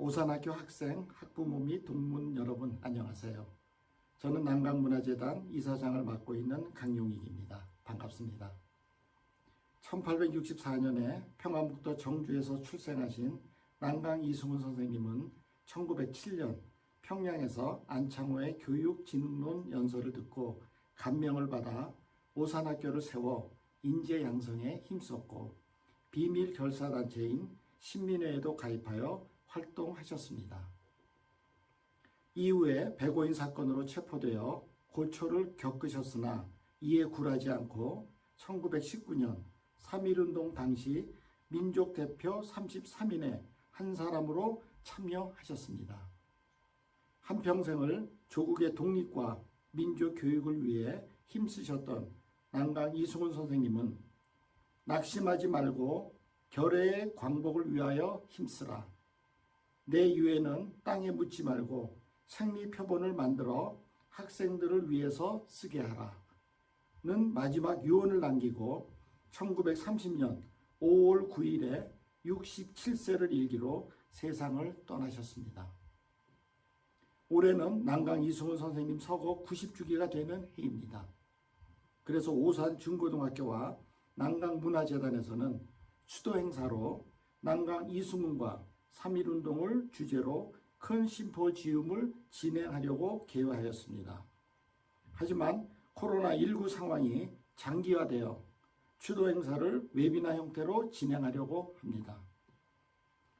오산학교 학생, 학부모 및 동문 여러분 안녕하세요. 저는 남강문화재단 이사장을 맡고 있는 강용익입니다. 반갑습니다. 1864년에 평안북도 정주에서 출생하신 남강 이승훈 선생님은 1907년 평양에서 안창호의 교육진흥론 연설을 듣고 감명을 받아 오산학교를 세워 인재 양성에 힘썼고 비밀 결사단체인 신민회에도 가입하여 활동하셨습니다. 이후에 백오인 사건으로 체포되어 고초를 겪으셨으나 이에 굴하지 않고 1919년 3.1운동 당시 민족대표 33인의 한 사람으로 참여하셨습니다. 한평생을 조국의 독립과 민족교육을 위해 힘쓰셨던 남강 이승훈 선생님은 낙심하지 말고 결의의 광복을 위하여 힘쓰라. 내 유해는 땅에 묻지 말고 생리표본을 만들어 학생들을 위해서 쓰게 하라. 는 마지막 유언을 남기고 1930년 5월 9일에 67세를 일기로 세상을 떠나셨습니다. 올해는 남강 이승훈 선생님 서거 90주기가 되는 해입니다. 그래서 오산 중고등학교와 남강문화재단에서는 추도 행사로 남강 이승훈과 3.1운동을 주제로 큰 심포지움을 진행하려고 계획하였습니다. 하지만 코로나19 상황이 장기화되어 추도 행사를 웨비나 형태로 진행하려고 합니다.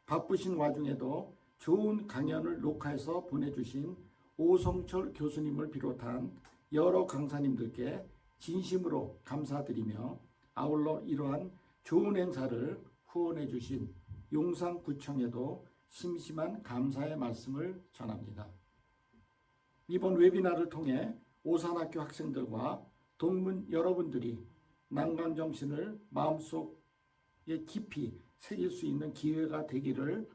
바쁘신 와중에도 좋은 강연을 녹화해서 보내주신 오성철 교수님을 비롯한 여러 강사님들께 진심으로 감사드리며 아울러 이러한 좋은 행사를 후원해 주신 용산구청에도 심심한 감사의 말씀을 전합니다. 이번 웨비나를 통해 오산학교 학생들과 동문 여러분들이 남강정신을 마음속에 깊이 새길 수 있는 기회가 되기를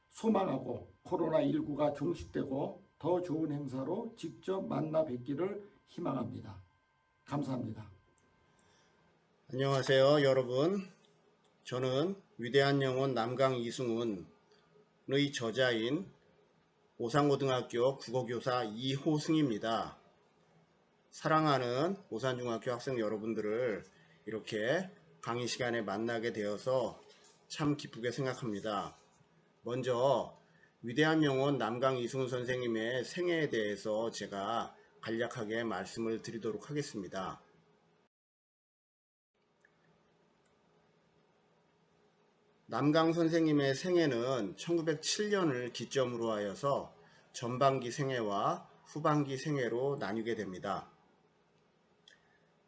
소망하고 코로나19가 종식되고 더 좋은 행사로 직접 만나 뵙기를 희망합니다. 감사합니다. 안녕하세요, 여러분. 저는 위대한 영혼 남강 이승훈의 저자인 오산고등학교 국어교사 이호승입니다. 사랑하는 오산중학교 학생 여러분들을 이렇게 강의 시간에 만나게 되어서 참 기쁘게 생각합니다. 먼저 위대한 영혼 남강 이승훈 선생님의 생애에 대해서 제가 간략하게 말씀을 드리도록 하겠습니다. 남강 선생님의 생애는 1907년을 기점으로 하여서 전반기 생애와 후반기 생애로 나뉘게 됩니다.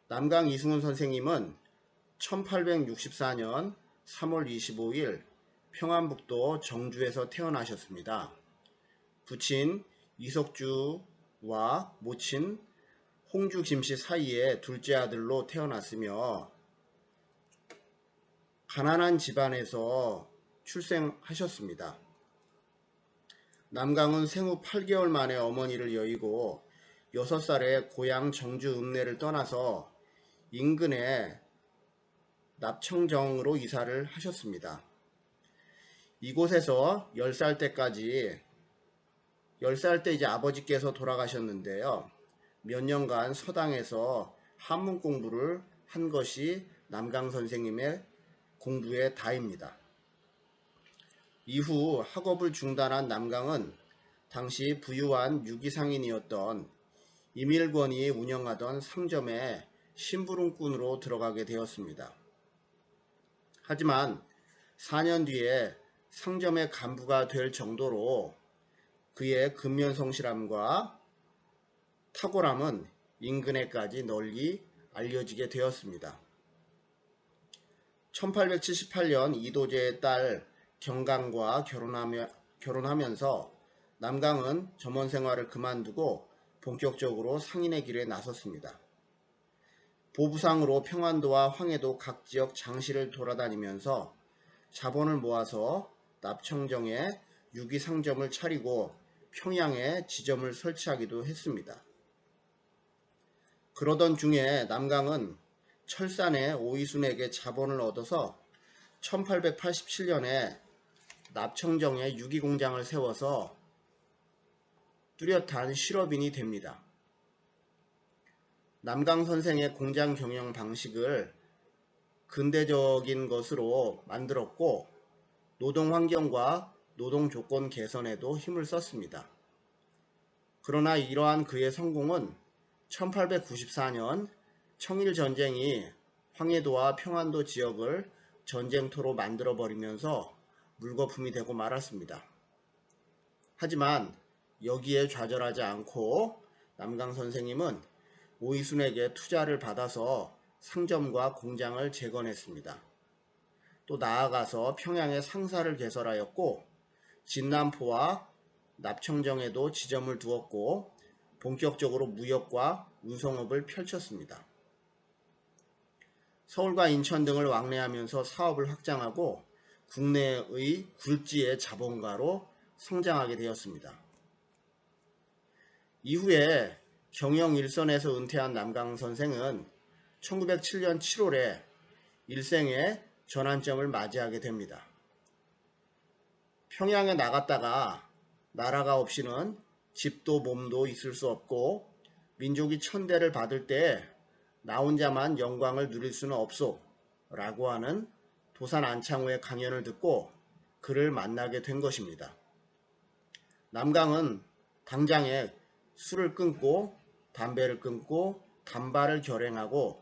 남강 이승훈 선생님은 1864년 3월 25일 평안북도 정주에서 태어나셨습니다. 부친 이석주와 모친 홍주 김씨 사이에 둘째 아들로 태어났으며 가난한 집안에서 출생하셨습니다. 남강은 생후 8개월 만에 어머니를 여의고 6살에 고향 정주 읍내를 떠나서 인근의 납청정으로 이사를 하셨습니다. 이곳에서 10살 때까지 10살 때 이제 아버지께서 돌아가셨는데요. 몇 년간 서당에서 한문 공부를 한 것이 남강 선생님의 공부의 다입니다. 이후 학업을 중단한 남강은 당시 부유한 유기상인이었던 이밀권이 운영하던 상점에 심부름꾼으로 들어가게 되었습니다. 하지만 4년 뒤에 상점의 간부가 될 정도로 그의 근면성실함과 탁월함은 인근에까지 널리 알려지게 되었습니다. 1878년 이도제의 딸 경강과 결혼하면서 남강은 점원 생활을 그만두고 본격적으로 상인의 길에 나섰습니다. 보부상으로 평안도와 황해도 각 지역 장시를 돌아다니면서 자본을 모아서 납청정에 유기상점을 차리고 평양에 지점을 설치하기도 했습니다. 그러던 중에 남강은 철산의 오이순에게 자본을 얻어서 1887년에 납청정에 유기공장을 세워서 뚜렷한 실업인이 됩니다. 남강 선생의 공장 경영 방식을 근대적인 것으로 만들었고 노동 환경과 노동 조건 개선에도 힘을 썼습니다. 그러나 이러한 그의 성공은 1894년 청일전쟁이 황해도와 평안도 지역을 전쟁터로 만들어버리면서 물거품이 되고 말았습니다. 하지만 여기에 좌절하지 않고 남강 선생님은 오이순에게 투자를 받아서 상점과 공장을 재건했습니다. 또 나아가서 평양에 상사를 개설하였고 진남포와 납청정에도 지점을 두었고 본격적으로 무역과 운송업을 펼쳤습니다. 서울과 인천 등을 왕래하면서 사업을 확장하고 국내의 굴지의 자본가로 성장하게 되었습니다. 이후에 경영 일선에서 은퇴한 남강 선생은 1907년 7월에 일생의 전환점을 맞이하게 됩니다. 평양에 나갔다가 나라가 없이는 집도 몸도 있을 수 없고 민족이 천대를 받을 때 나 혼자만 영광을 누릴 수는 없소 라고 하는 도산 안창호의 강연을 듣고 그를 만나게 된 것입니다. 남강은 당장에 술을 끊고 담배를 끊고 단발을 결행하고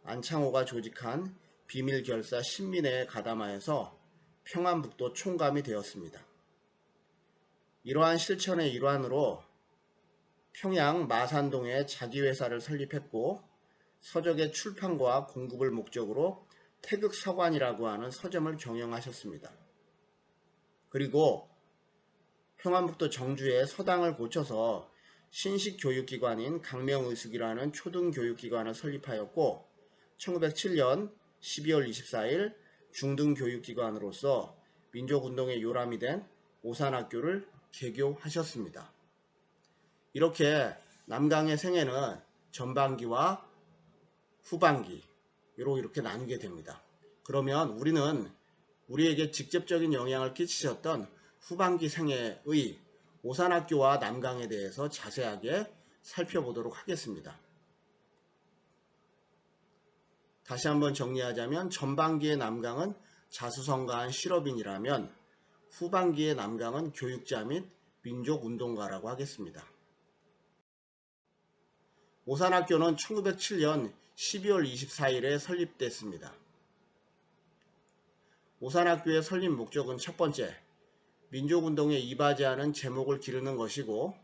안창호가 조직한 비밀결사 신민회에 가담하여서 평안북도 총감이 되었습니다. 이러한 실천의 일환으로 평양 마산동에 자기 회사를 설립했고 서적의 출판과 공급을 목적으로 태극서관이라고 하는 서점을 경영하셨습니다. 그리고 평안북도 정주에 서당을 고쳐서 신식교육기관인 강명의숙이라는 초등교육기관을 설립하였고 1907년 12월 24일 중등교육기관으로서 민족운동의 요람이 된 오산학교를 개교하셨습니다. 이렇게 남강의 생애는 전반기와 후반기로 이렇게 나누게 됩니다. 그러면 우리는 우리에게 직접적인 영향을 끼치셨던 후반기 생애의 오산학교와 남강에 대해서 자세하게 살펴보도록 하겠습니다. 다시 한번 정리하자면 전반기의 남강은 자수성가한 실업인이라면 후반기의 남강은 교육자 및 민족운동가라고 하겠습니다. 오산학교는 1907년 12월 24일에 설립됐습니다. 오산학교의 설립 목적은 첫 번째, 민족운동에 이바지하는 제목을 기르는 것이고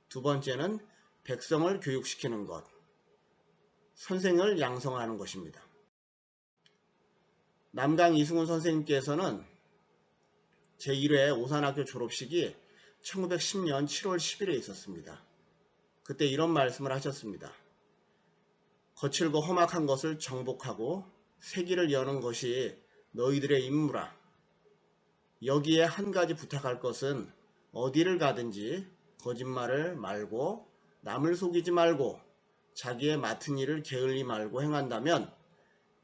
두 번째는 백성을 교육시키는 것, 선생을 양성하는 것입니다. 남강 이승훈 선생님께서는 제1회 오산학교 졸업식이 1910년 7월 10일에 있었습니다. 그때 이런 말씀을 하셨습니다. 거칠고 험악한 것을 정복하고 세기를 여는 것이 너희들의 임무라. 여기에 한 가지 부탁할 것은 어디를 가든지 거짓말을 말고 남을 속이지 말고 자기의 맡은 일을 게을리 말고 행한다면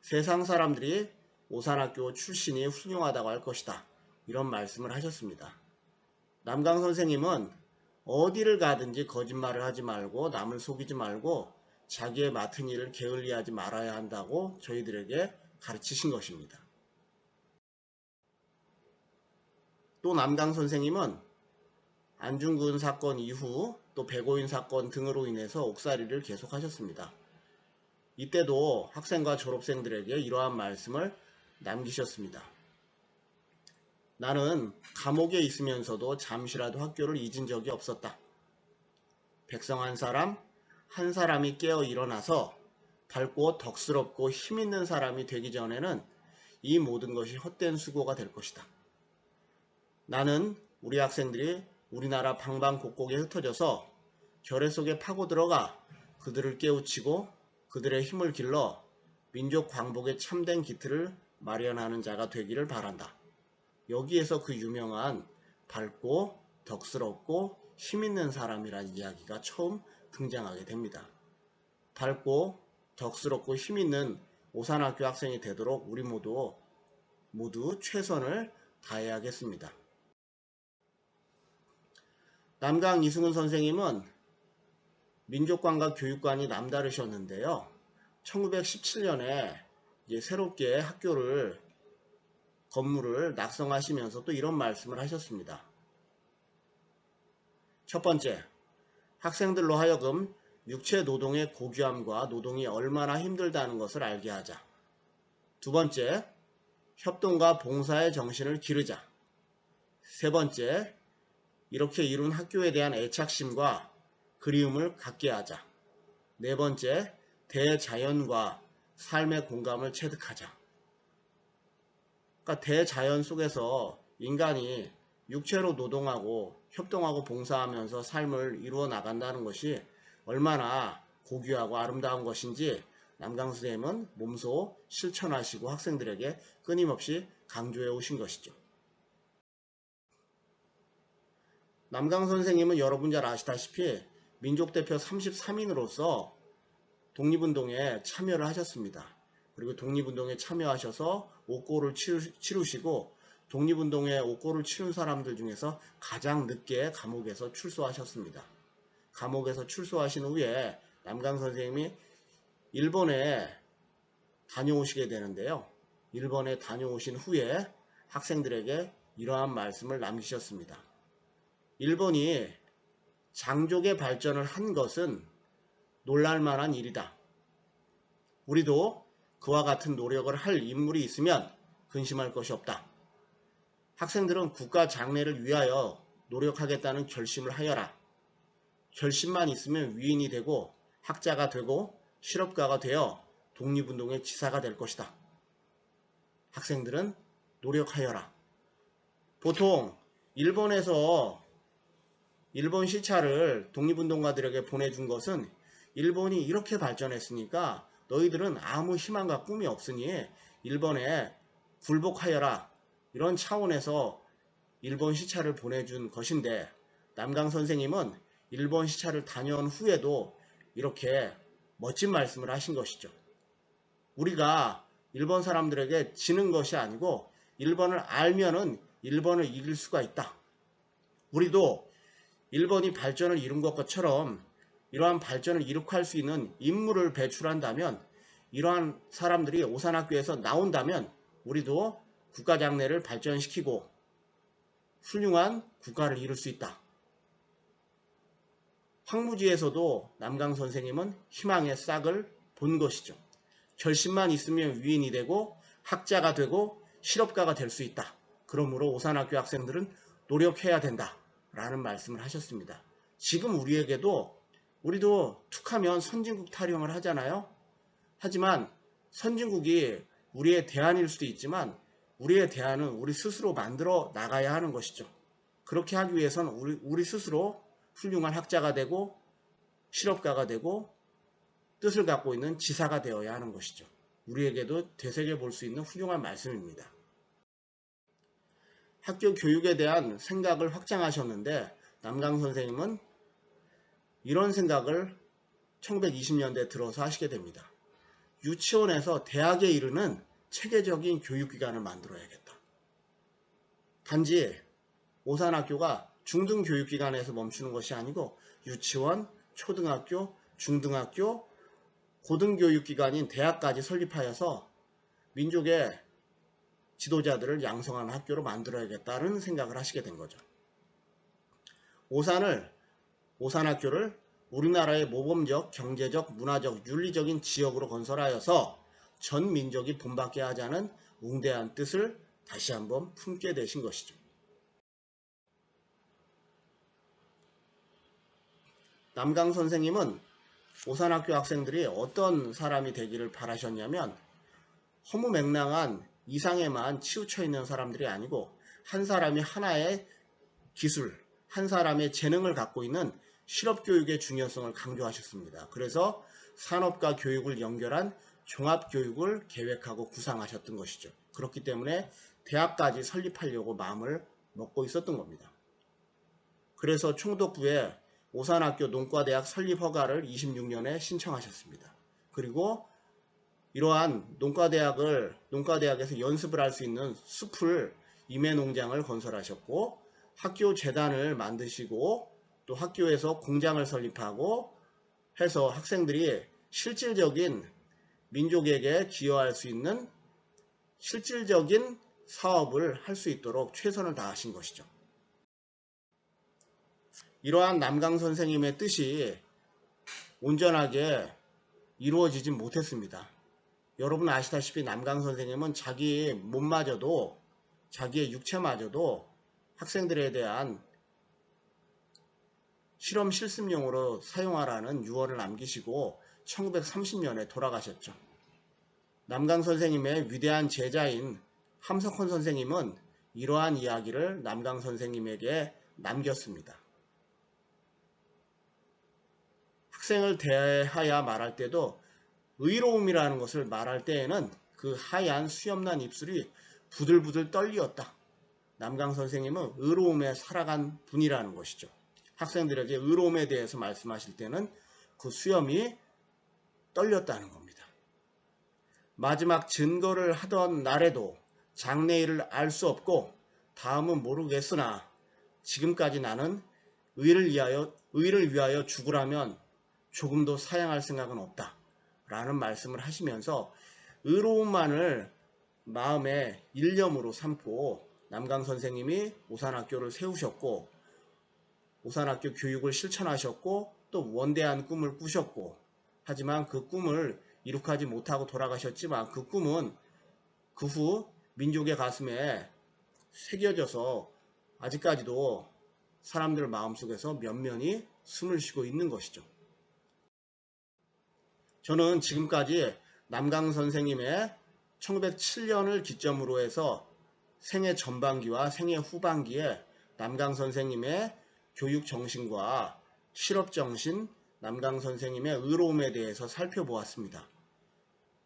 세상 사람들이 오산학교 출신이 훌륭하다고 할 것이다. 이런 말씀을 하셨습니다. 남강 선생님은 어디를 가든지 거짓말을 하지 말고 남을 속이지 말고 자기의 맡은 일을 게을리하지 말아야 한다고 저희들에게 가르치신 것입니다. 또 남강 선생님은 안중근 사건 이후 또 백오인 사건 등으로 인해서 옥살이를 계속하셨습니다. 이때도 학생과 졸업생들에게 이러한 말씀을 남기셨습니다. 나는 감옥에 있으면서도 잠시라도 학교를 잊은 적이 없었다. 백성 한 사람이 깨어 일어나서 밝고 덕스럽고 힘있는 사람이 되기 전에는 이 모든 것이 헛된 수고가 될 것이다. 나는 우리 학생들이 우리나라 방방곡곡에 흩어져서 결의 속에 파고 들어가 그들을 깨우치고 그들의 힘을 길러 민족 광복의 참된 기틀을 마련하는 자가 되기를 바란다. 여기에서 그 유명한 밝고 덕스럽고 힘있는 사람이라는 이야기가 처음 등장하게 됩니다. 밝고 덕스럽고 힘있는 오산학교 학생이 되도록 우리 모두 최선을 다해야겠습니다. 남강 이승훈 선생님은 민족관과 교육관이 남다르셨는데요. 1917년에 새롭게 건물을 낙성하시면서 또 이런 말씀을 하셨습니다. 첫 번째, 학생들로 하여금 육체 노동의 고귀함과 노동이 얼마나 힘들다는 것을 알게 하자. 두 번째, 협동과 봉사의 정신을 기르자. 세 번째, 이렇게 이룬 학교에 대한 애착심과 그리움을 갖게 하자. 네 번째, 대자연과 삶의 공감을 체득하자. 그러니까 대자연 속에서 인간이 육체로 노동하고 협동하고 봉사하면서 삶을 이루어 나간다는 것이 얼마나 고귀하고 아름다운 것인지 남강 선생님은 몸소 실천하시고 학생들에게 끊임없이 강조해 오신 것이죠. 남강 선생님은 여러분 잘 아시다시피 민족대표 33인으로서 독립운동에 참여를 하셨습니다. 그리고 독립운동에 참여하셔서 옥고를 치르시고 독립운동에 옥고를 치른 사람들 중에서 가장 늦게 감옥에서 출소하셨습니다. 감옥에서 출소하신 후에 남강 선생님이 일본에 다녀오시게 되는데요. 일본에 다녀오신 후에 학생들에게 이러한 말씀을 남기셨습니다. 일본이 장족의 발전을 한 것은 놀랄만한 일이다. 우리도 그와 같은 노력을 할 인물이 있으면 근심할 것이 없다. 학생들은 국가 장래를 위하여 노력하겠다는 결심을 하여라. 결심만 있으면 위인이 되고 학자가 되고 실업가가 되어 독립운동의 지사가 될 것이다. 학생들은 노력하여라. 보통 일본에서 일본 시차를 독립운동가들에게 보내준 것은 일본이 이렇게 발전했으니까 너희들은 아무 희망과 꿈이 없으니 일본에 굴복하여라. 이런 차원에서 일본 시차를 보내준 것인데 남강 선생님은 일본 시차를 다녀온 후에도 이렇게 멋진 말씀을 하신 것이죠. 우리가 일본 사람들에게 지는 것이 아니고 일본을 알면은 일본을 이길 수가 있다. 우리도 일본이 발전을 이룬 것처럼 이러한 발전을 이룩할 수 있는 인물을 배출한다면 이러한 사람들이 오산학교에서 나온다면 우리도 국가 장래를 발전시키고 훌륭한 국가를 이룰 수 있다. 황무지에서도 남강 선생님은 희망의 싹을 본 것이죠. 결심만 있으면 위인이 되고 학자가 되고 실업가가 될 수 있다. 그러므로 오산학교 학생들은 노력해야 된다. 라는 말씀을 하셨습니다. 지금 우리도 툭하면 선진국 타령을 하잖아요. 하지만 선진국이 우리의 대안일 수도 있지만 우리의 대안은 우리 스스로 만들어 나가야 하는 것이죠. 그렇게 하기 위해서는 우리 스스로 훌륭한 학자가 되고 실업가가 되고 뜻을 갖고 있는 지사가 되어야 하는 것이죠. 우리에게도 되새겨 볼 수 있는 훌륭한 말씀입니다. 학교 교육에 대한 생각을 확장하셨는데 남강 선생님은 이런 생각을 1920년대 들어서 하시게 됩니다. 유치원에서 대학에 이르는 체계적인 교육기관을 만들어야겠다. 단지 오산학교가 중등교육기관에서 멈추는 것이 아니고 유치원, 초등학교, 중등학교, 고등교육기관인 대학까지 설립하여서 민족의 지도자들을 양성하는 학교로 만들어야겠다는 생각을 하시게 된 거죠. 오산학교를 우리나라의 모범적, 경제적, 문화적, 윤리적인 지역으로 건설하여서 전 민족이 본받게 하자는 웅대한 뜻을 다시 한번 품게 되신 것이죠. 남강 선생님은 오산학교 학생들이 어떤 사람이 되기를 바라셨냐면 허무맹랑한 이상에만 치우쳐 있는 사람들이 아니고 한 사람이 하나의 기술, 한 사람의 재능을 갖고 있는 실업교육의 중요성을 강조하셨습니다. 그래서 산업과 교육을 연결한 종합교육을 계획하고 구상하셨던 것이죠. 그렇기 때문에 대학까지 설립하려고 마음을 먹고 있었던 겁니다. 그래서 총독부에 오산학교 농과대학 설립 허가를 26년에 신청하셨습니다. 그리고 이러한 농과대학에서 연습을 할 수 있는 숲을 임해농장을 건설하셨고 학교 재단을 만드시고 또 학교에서 공장을 설립하고 해서 학생들이 실질적인 민족에게 기여할 수 있는 실질적인 사업을 할 수 있도록 최선을 다하신 것이죠. 이러한 남강 선생님의 뜻이 온전하게 이루어지지 못했습니다. 여러분 아시다시피 남강 선생님은 자기 몸마저도 자기의 육체마저도 학생들에 대한 실험 실습용으로 사용하라는 유언을 남기시고 1930년에 돌아가셨죠. 남강 선생님의 위대한 제자인 함석헌 선생님은 이러한 이야기를 남강 선생님에게 남겼습니다. 학생을 대하여 말할 때도 의로움이라는 것을 말할 때에는 그 하얀 수염난 입술이 부들부들 떨리었다. 남강 선생님은 의로움에 살아간 분이라는 것이죠. 학생들에게 의로움에 대해서 말씀하실 때는 그 수염이 떨렸다는 겁니다. 마지막 증거를 하던 날에도 장래일을 알 수 없고 다음은 모르겠으나 지금까지 나는 의를 위하여 죽으라면 조금도 사양할 생각은 없다 라는 말씀을 하시면서 의로움만을 마음의 일념으로 삼고 남강 선생님이 오산학교를 세우셨고 오산학교 교육을 실천하셨고 또 원대한 꿈을 꾸셨고 하지만 그 꿈을 이룩하지 못하고 돌아가셨지만 그 꿈은 그 후 민족의 가슴에 새겨져서 아직까지도 사람들 마음속에서 면면히 숨을 쉬고 있는 것이죠. 저는 지금까지 남강 선생님의 1907년을 기점으로 해서 생애 전반기와 생애 후반기에 남강 선생님의 교육 정신과 실업 정신, 남강 선생님의 의로움에 대해서 살펴보았습니다.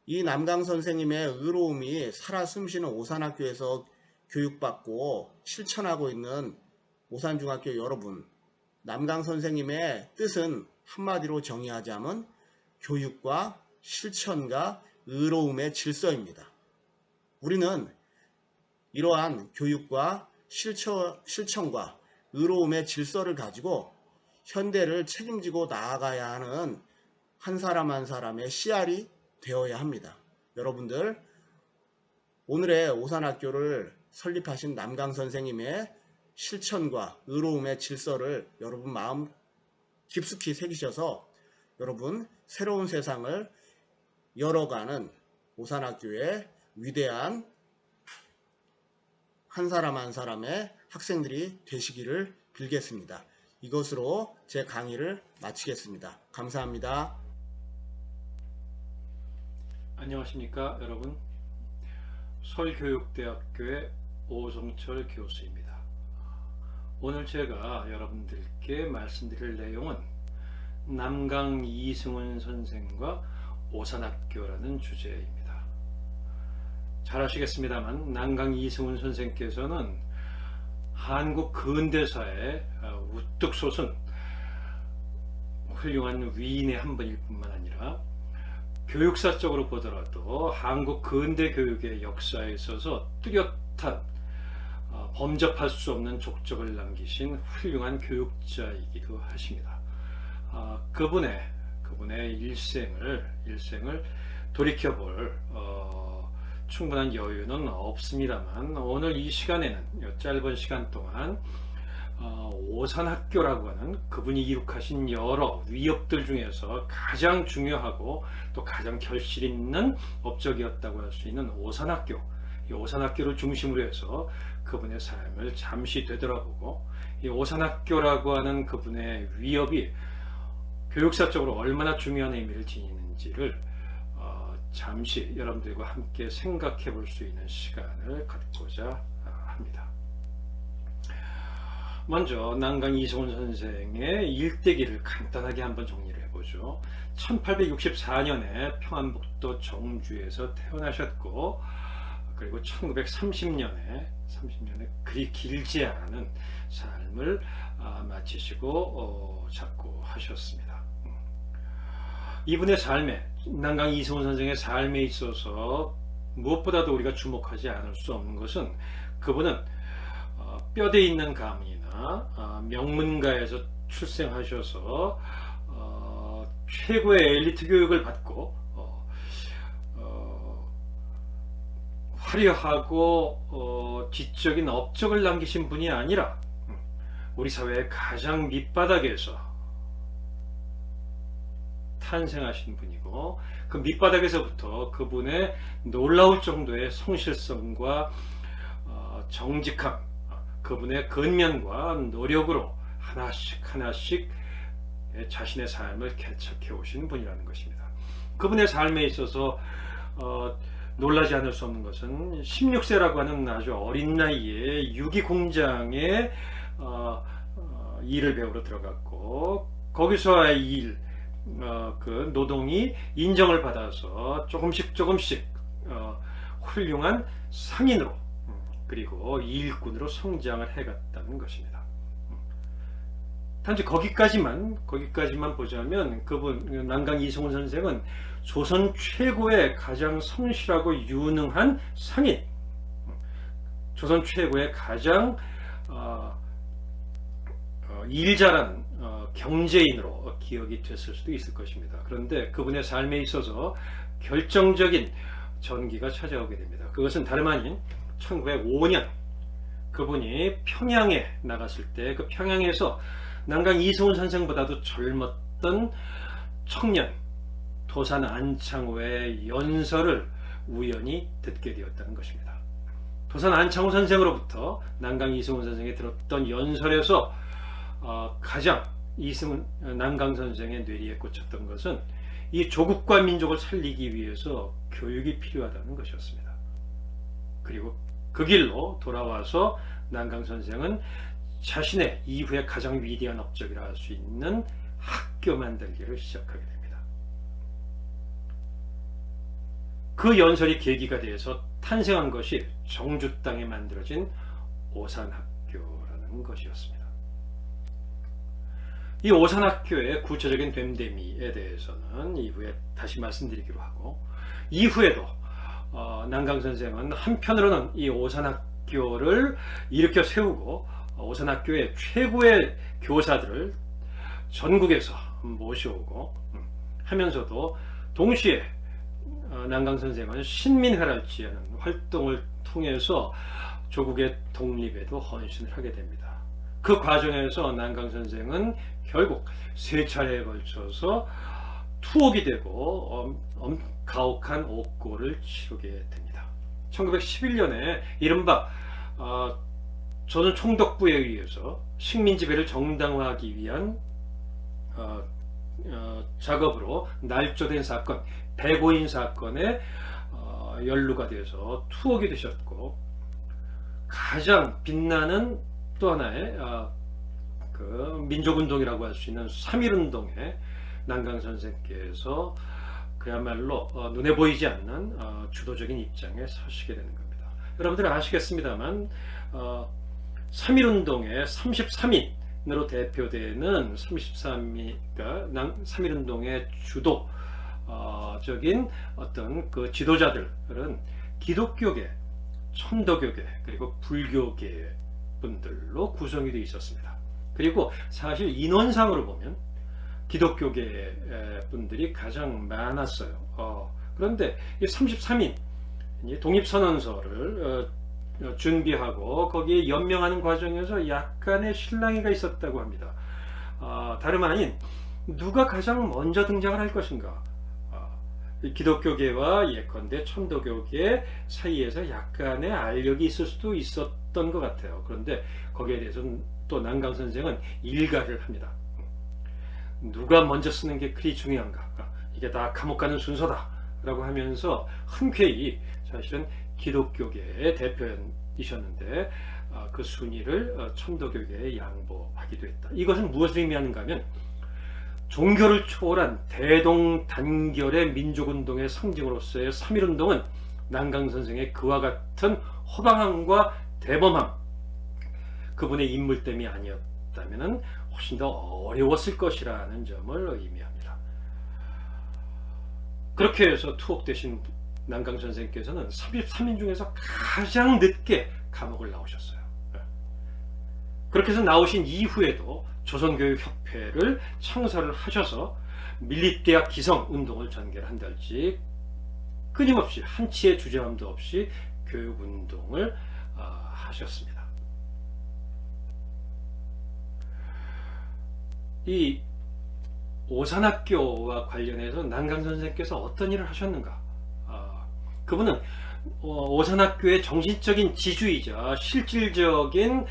이 남강 선생님의 의로움이 살아 숨쉬는 오산학교에서 교육받고 실천하고 있는 오산중학교 여러분, 남강 선생님의 뜻은 한마디로 정의하자면 교육과 실천과 의로움의 질서입니다. 우리는 이러한 교육과 실천과 의로움의 질서를 가지고 현대를 책임지고 나아가야 하는 한 사람 한 사람의 씨알이 되어야 합니다. 여러분들, 오늘의 오산학교를 설립하신 남강 선생님의 실천과 의로움의 질서를 여러분 마음 깊숙이 새기셔서 여러분 새로운 세상을 열어가는 오산학교의 위대한 한 사람 한 사람의 학생들이 되시기를 빌겠습니다. 이것으로 제 강의를 마치겠습니다. 감사합니다. 안녕하십니까 여러분, 서울교육대학교의 오성철 교수입니다. 오늘 제가 여러분들께 말씀드릴 내용은 남강 이승훈 선생과 오산학교라는 주제입니다. 잘 아시겠습니다만 남강 이승훈 선생께서는 한국 근대사에 우뚝 솟은 훌륭한 위인의 한 분일 뿐만 아니라 교육사적으로 보더라도 한국 근대 교육의 역사에 있어서 뚜렷한 범접할 수 없는 족적을 남기신 훌륭한 교육자이기도 하십니다. 그분의 일생을 돌이켜볼 충분한 여유는 없습니다만 오늘 이 시간에는 짧은 시간 동안 오산학교라고 하는 그분이 이룩하신 여러 위업들 중에서 가장 중요하고 또 가장 결실 있는 업적이었다고 할 수 있는 오산학교, 이 오산학교를 중심으로 해서 그분의 삶을 잠시 되돌아보고 이 오산학교라고 하는 그분의 위업이 교육사적으로 얼마나 중요한 의미를 지니는지를 잠시 여러분들과 함께 생각해 볼 수 있는 시간을 갖고자 합니다. 먼저 남강 이승훈 선생의 일대기를 간단하게 한번 정리를 해보죠. 1864년에 평안북도 정주에서 태어나셨고 그리고 1930년에 그리 길지 않은 삶을 마치시고 작고하셨습니다. 이분의 삶에, 남강 이승훈 선생의 삶에 있어서 무엇보다도 우리가 주목하지 않을 수 없는 것은 그분은 뼈대 있는 가문이나 명문가에서 출생하셔서 최고의 엘리트 교육을 받고 화려하고 지적인 업적을 남기신 분이 아니라 우리 사회의 가장 밑바닥에서 탄생하신 분이고, 그 밑바닥에서부터 그분의 놀라울 정도의 성실성과 정직함, 그분의 근면과 노력으로 하나씩 하나씩 자신의 삶을 개척해 오신 분이라는 것입니다. 그분의 삶에 있어서 놀라지 않을 수 없는 것은 16세라고 하는 아주 어린 나이에 유기공장에 일을 배우러 들어갔고, 거기서의 그 노동이 인정을 받아서 조금씩 훌륭한 상인으로, 그리고 일꾼으로 성장을 해갔다는 것입니다. 단지 거기까지만 보자면 그분 난강 이승훈 선생은 조선 최고의 가장 성실하고 유능한 상인, 조선 최고의 가장 일 잘하는 경제인으로 기억이 됐을 수도 있을 것입니다. 그런데 그분의 삶에 있어서 결정적인 전기가 찾아오게 됩니다. 그것은 다름 아닌 1905년 그분이 평양에 나갔을 때, 그 평양에서 난강 이승훈 선생보다도 젊었던 청년 도산 안창호의 연설을 우연히 듣게 되었다는 것입니다. 도산 안창호 선생으로부터 난강 이승훈 선생이 들었던 연설에서 가장 난강 선생의 뇌리에 꽂혔던 것은 이 조국과 민족을 살리기 위해서 교육이 필요하다는 것이었습니다. 그리고 그 길로 돌아와서 난강 선생은 자신의 이후에 가장 위대한 업적이라 할 수 있는 학교 만들기를 시작하게 됩니다. 그 연설이 계기가 되어서 탄생한 것이 정주 땅에 만들어진 오산학교라는 것이었습니다. 이 오산학교의 구체적인 됨됨이에 대해서는 이후에 다시 말씀드리기로 하고, 이후에도 난강 선생은 한편으로는 이 오산학교를 일으켜 세우고 오산학교의 최고의 교사들을 전국에서 모셔오고 하면서도 동시에 난강 선생은 신민회랄지하는 활동을 통해서 조국의 독립에도 헌신을 하게 됩니다. 그 과정에서 난강 선생은 결국 3차례에 걸쳐서 투옥이 되고 가혹한 옥고를 치르게 됩니다. 1911년에 이른바 조선 총독부에 의해서 식민지배를 정당화하기 위한 작업으로 날조된 사건, 백오인 사건에 연루가 되어서 투옥이 되셨고, 가장 빛나는 또 하나의 그 민족운동이라고 할 수 있는 3.1운동에 난강 선생께서 그야말로 눈에 보이지 않는 주도적인 입장에 서시게 되는 겁니다. 여러분들 아시겠습니다만 3.1운동의 33인으로 대표되는 3.1운동의 주도적인 어떤 그 지도자들은 기독교계, 천도교계, 그리고 불교계 분들로 구성이 되어 있었습니다. 그리고 사실 인원상으로 보면 기독교계 분들이 가장 많았어요. 그런데 이 33인 독립선언서를 준비하고 거기에 연명하는 과정에서 약간의 실랑이가 있었다고 합니다. 다름 아닌 누가 가장 먼저 등장을 할 것인가, 기독교계와 예컨대 천도교계 사이에서 약간의 알력이 있을 수도 있었던 것 같아요. 그런데 거기에 대해서는 또 난강 선생은 일가를 합니다. 누가 먼저 쓰는 게 그리 중요한가, 이게 다 감옥 가는 순서다 라고 하면서 흔쾌히 사실은 기독교계의 대표이셨는데 그 순위를 천도교계에 양보하기도 했다. 이것은 무엇을 의미하는가 하면 종교를 초월한 대동단결의 민족운동의 상징으로서의 3.1운동은 난강 선생의 그와 같은 허방함과 대범함, 그분의 인물됨이 아니었다면 훨씬 더 어려웠을 것이라는 점을 의미합니다. 그렇게 해서 투옥되신 난강 선생께서는 33인 중에서 가장 늦게, 감옥을 나오셨어요. 그렇게 해서 나오신 이후에도 조선교육협회를 창설을 하셔서 밀립대학 기성운동을 전개한달지 끊임없이 한치의 주저함도 없이 교육운동을 하셨습니다. 이 오산학교와 관련해서 남강 선생께서 어떤 일을 하셨는가? 그분은 오산학교의 정신적인 지주이자 실질적인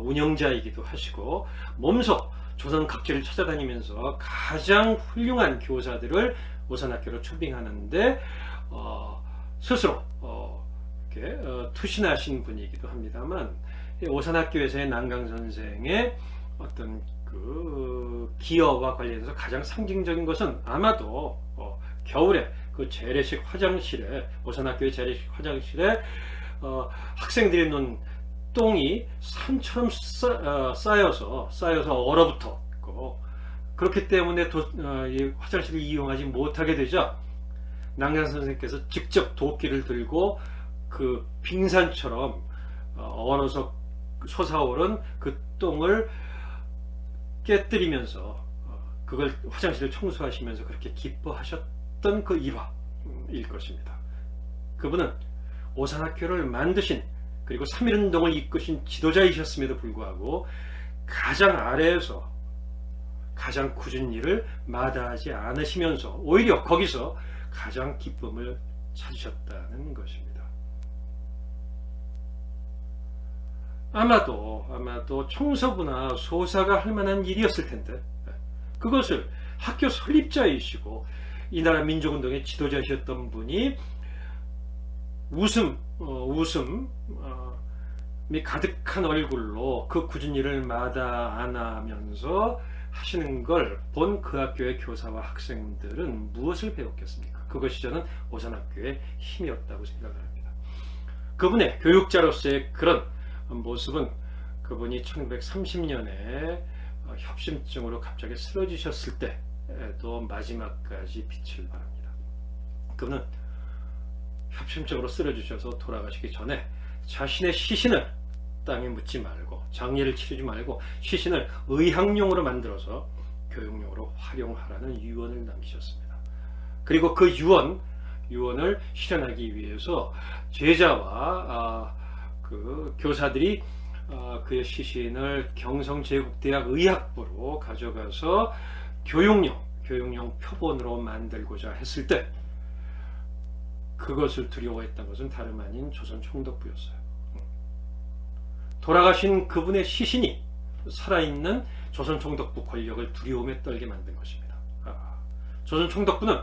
운영자이기도 하시고 몸소 조선 각지를 찾아다니면서 가장 훌륭한 교사들을 오산학교로 초빙하는데 스스로 이렇게 투신하신 분이기도 합니다만, 오산학교에서의 남강 선생의 어떤 그 기여와 관련해서 가장 상징적인 것은 아마도 겨울에 그 재래식 화장실에, 오산학교의 재래식 화장실에 학생들이 놓은 똥이 산처럼 쌓여서 얼어붙었고, 그렇기 때문에 이 화장실을 이용하지 못하게 되자 남강 선생께서 직접 도끼를 들고 그 빙산처럼 얼어서 솟아오른 그 똥을 깨뜨리면서 그걸 화장실을 청소하시면서 그렇게 기뻐하셨던 그 일화일 것입니다. 그분은 오산학교를 만드신, 그리고 3.1운동을 이끄신 지도자이셨음에도 불구하고 가장 아래에서 가장 굳은 일을 마다하지 않으시면서 오히려 거기서 가장 기쁨을 찾으셨다는 것입니다. 아마도 청소부나 소사가 할 만한 일이었을 텐데, 그것을 학교 설립자이시고 이 나라 민족운동의 지도자이셨던 분이 웃음이 가득한 얼굴로 그 굳은 일을 마다 안 하면서 하시는 걸 본 그 학교의 교사와 학생들은 무엇을 배웠겠습니까? 그것이 저는 오산학교의 힘이었다고 생각을 합니다. 그분의 교육자로서의 그런 모습은 그분이 1930년에 협심증으로 갑자기 쓰러지셨을 때도 마지막까지 빛을 발합니다. 그분은 협심증으로 쓰러지셔서 돌아가시기 전에 자신의 시신을 땅에 묻지 말고, 장례를 치르지 말고 시신을 의학용으로 만들어서 교육용으로 활용하라는 유언을 남기셨습니다. 그리고 그 유언을 실현하기 위해서 제자와 그 교사들이 그의 시신을 경성제국대학 의학부로 가져가서 교육용 표본으로 만들고자 했을 때 그것을 두려워했던 것은 다름 아닌 조선 총독부였어요. 돌아가신 그분의 시신이 살아있는 조선 총독부 권력을 두려움에 떨게 만든 것입니다. 조선 총독부는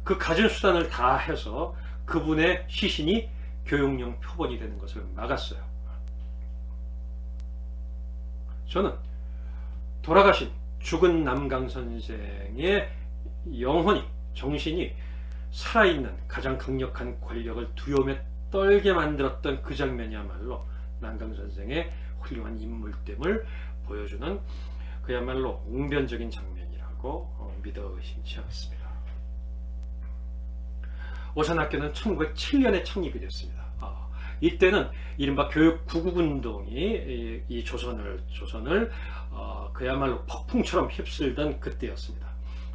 그 가진 수단을 다 해서 그분의 시신이 교육용 표본이 되는 것을 막았어요. 저는 돌아가신 죽은 남강 선생의 영혼이, 정신이 살아있는 가장 강력한 권력을 두려움에 떨게 만들었던 그 장면이야말로 남강 선생의 훌륭한 인물됨을 보여주는 그야말로 웅변적인 장면이라고 믿어 의심치 않습니다. 오산학교는 1907년에 창립이 됐습니다. 이때는 이른바 교육 구국운동이 이 조선을 그야말로 폭풍처럼 휩쓸던 그때였습니다.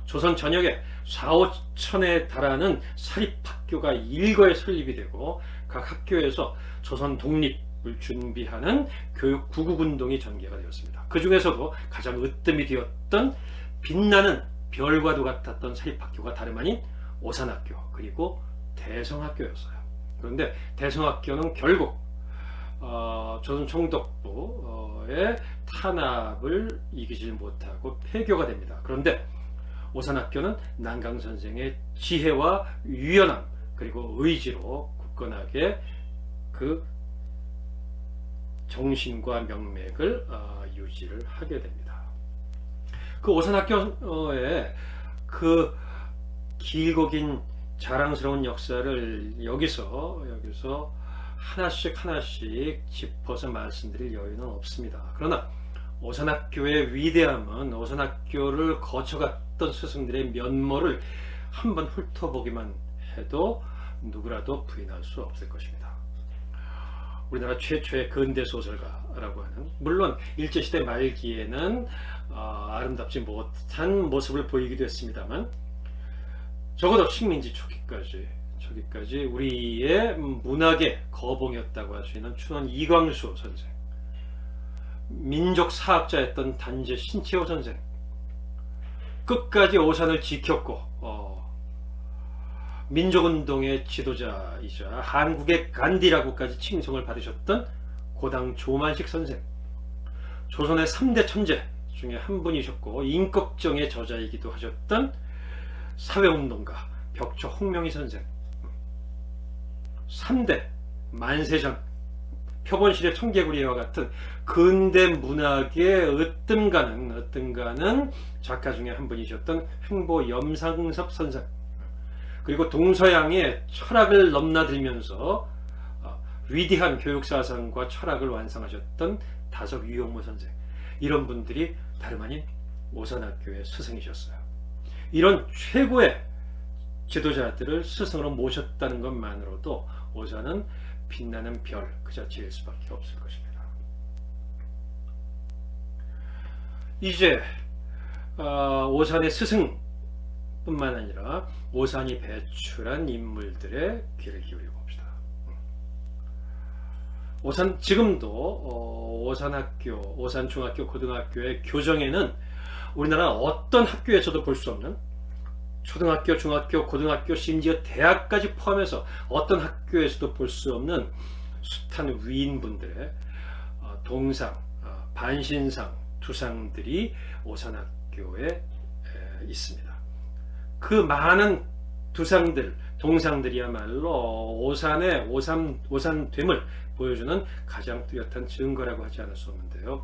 조선 전역에 4,5천에 달하는 사립학교가 일거에 설립이 되고 각 학교에서 조선 독립을 준비하는 교육 구국운동이 전개가 되었습니다. 그 중에서도 가장 으뜸이 되었던 빛나는 별과도 같았던 사립학교가 다름 아닌 오산학교, 그리고 대성학교였어요. 그런데 대성학교는 결국 조선 총독부의 탄압을 이기지 못하고 폐교가 됩니다. 그런데 오산학교는 남강 선생의 지혜와 유연함 그리고 의지로 굳건하게 그 정신과 명맥을 유지를 하게 됩니다. 그 오산학교의 그 길고 긴 자랑스러운 역사를 여기서 하나씩 짚어서 말씀드릴 여유는 없습니다. 그러나 오산학교의 위대함은 오산학교를 거쳐갔던 스승들의 면모를 한번 훑어보기만 해도 누구라도 부인할 수 없을 것입니다. 우리나라 최초의 근대 소설가라고 하는, 물론 일제시대 말기에는 아름답지 못한 모습을 보이기도 했습니다만 적어도 식민지 초기까지 우리의 문학의 거봉이었다고 할 수 있는 춘원 이광수 선생, 민족 사학자였던 단재 신채호 선생, 끝까지 오산을 지켰고 민족운동의 지도자이자 한국의 간디라고까지 칭송을 받으셨던 고당 조만식 선생, 조선의 3대 천재 중에 한 분이셨고 임꺽정의 저자이기도 하셨던 사회운동가 벽초 홍명희 선생, 3대 만세전, 표본실의 청개구리와 같은 근대 문학의 으뜸가는 작가 중에 한 분이셨던 횡보 염상섭 선생, 그리고 동서양의 철학을 넘나들면서 위대한 교육사상과 철학을 완성하셨던 다석 유영무 선생, 이런 분들이 다름 아닌 오산학교의 스승이셨어요. 이런 최고의 지도자들을 스승으로 모셨다는 것만으로도 오산은 빛나는 별 그 자체일 수밖에 없을 것입니다. 이제 오산의 스승뿐만 아니라 오산이 배출한 인물들의 귀를 기울여 봅시다. 오산, 지금도 오산학교, 오산중학교, 고등학교의 교정에는 우리나라 어떤 학교에서도 볼 수 없는, 초등학교, 중학교, 고등학교, 심지어 대학까지 포함해서 어떤 학교에서도 볼 수 없는 숱한 위인분들의 동상, 반신상, 두상들이 오산학교에 있습니다. 그 많은 두상들, 동상들이야말로 오산의 오산됨을 보여주는 가장 뚜렷한 증거라고 하지 않을 수 없는데요.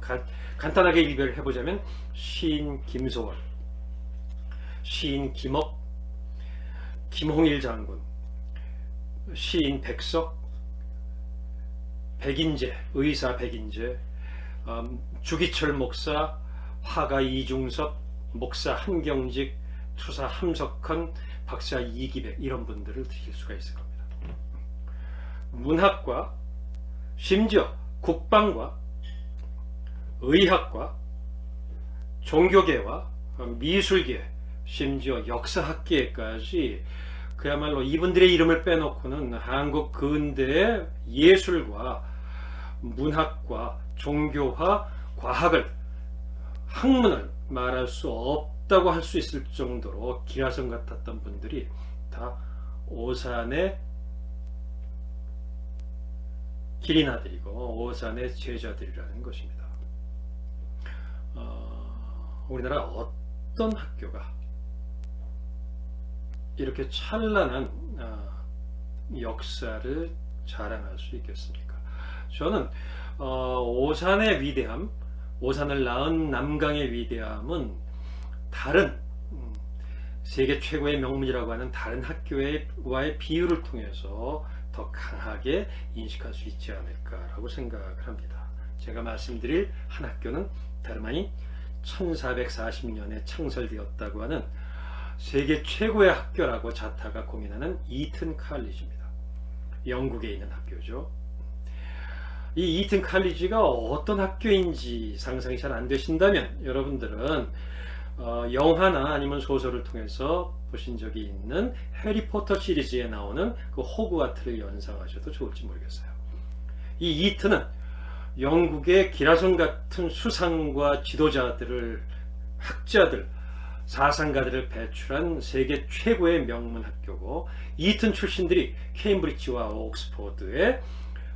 간단하게 일별을 해보자면 시인 김소월, 시인 김옥, 김홍일 장군, 시인 백석, 백인재, 의사 백인재, 주기철 목사, 화가 이중섭, 목사 한경직, 투사 함석헌, 박사 이기백, 이런 분들을 드실 수가 있을 겁니다. 문학과 심지어 국방과 의학과 종교계와 미술계, 심지어 역사학계까지 그야말로 이분들의 이름을 빼놓고는 한국 근대의 예술과 문학과 종교와 과학을, 학문을 말할 수 없다고 할 수 있을 정도로 기라성 같았던 분들이 다 오산의 기린아들이고 오산의 제자들이라는 것입니다. 우리나라 어떤 학교가 이렇게 찬란한 역사를 자랑할 수 있겠습니까? 저는 오산의 위대함, 오산을 낳은 남강의 위대함은 다른 세계 최고의 명문이라고 하는 다른 학교와의 비유를 통해서 더 강하게 인식할 수 있지 않을까라고 생각을 합니다. 제가 말씀드릴 한 학교는 다름 아닌 1440년에 창설되었다고 하는 세계 최고의 학교라고 자타가 공인하는 이튼 칼리지입니다. 영국에 있는 학교죠. 이 이튼 칼리지가 어떤 학교인지 상상이 잘 안 되신다면 여러분들은 영화나 아니면 소설을 통해서 보신 적이 있는 해리포터 시리즈에 나오는 그 호그와트를 연상하셔도 좋을지 모르겠어요. 이 이튼은 영국의 기라성 같은 수상과 지도자들을, 학자들, 사상가들을 배출한 세계 최고의 명문 학교고, 이튼 출신들이 케임브리지와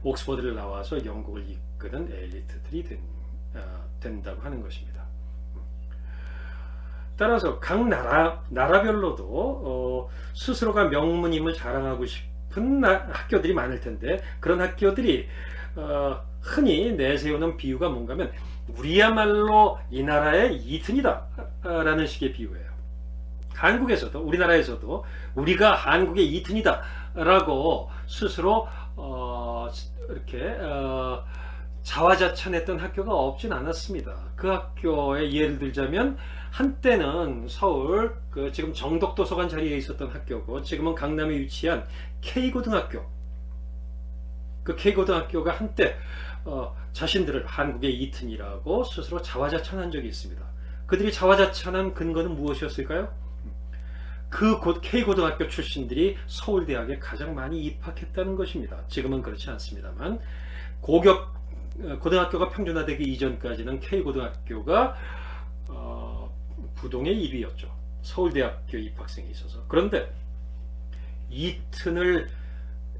옥스퍼드를 나와서 영국을 이끄는 엘리트들이 된다고 하는 것입니다. 따라서 각 나라별로도 스스로가 명문임을 자랑하고 싶은 학교들이 많을 텐데, 그런 학교들이 흔히 내세우는 비유가 뭔가 하면 우리야말로 이 나라의 이튼이다 라는 식의 비유예요. 한국에서도, 우리나라에서도 우리가 한국의 이튼이다 라고 스스로 이렇게 자화자찬했던 학교가 없진 않았습니다. 그 학교의 예를 들자면 한때는 서울 지금 정덕도서관 자리에 있었던 학교고, 지금은 강남에 위치한 K고등학교, 그 K고등학교가 한때 자신들을 한국의 이튼이라고 스스로 자화자찬한 적이 있습니다. 그들이 자화자찬한 근거는 무엇이었을까요? 그 K고등학교 출신들이 서울대학에 가장 많이 입학했다는 것입니다. 지금은 그렇지 않습니다만 고등학교가 평준화되기 이전까지는 K고등학교가 부동의 1위였죠. 서울대학교 입학생이 있어서. 그런데 이튼을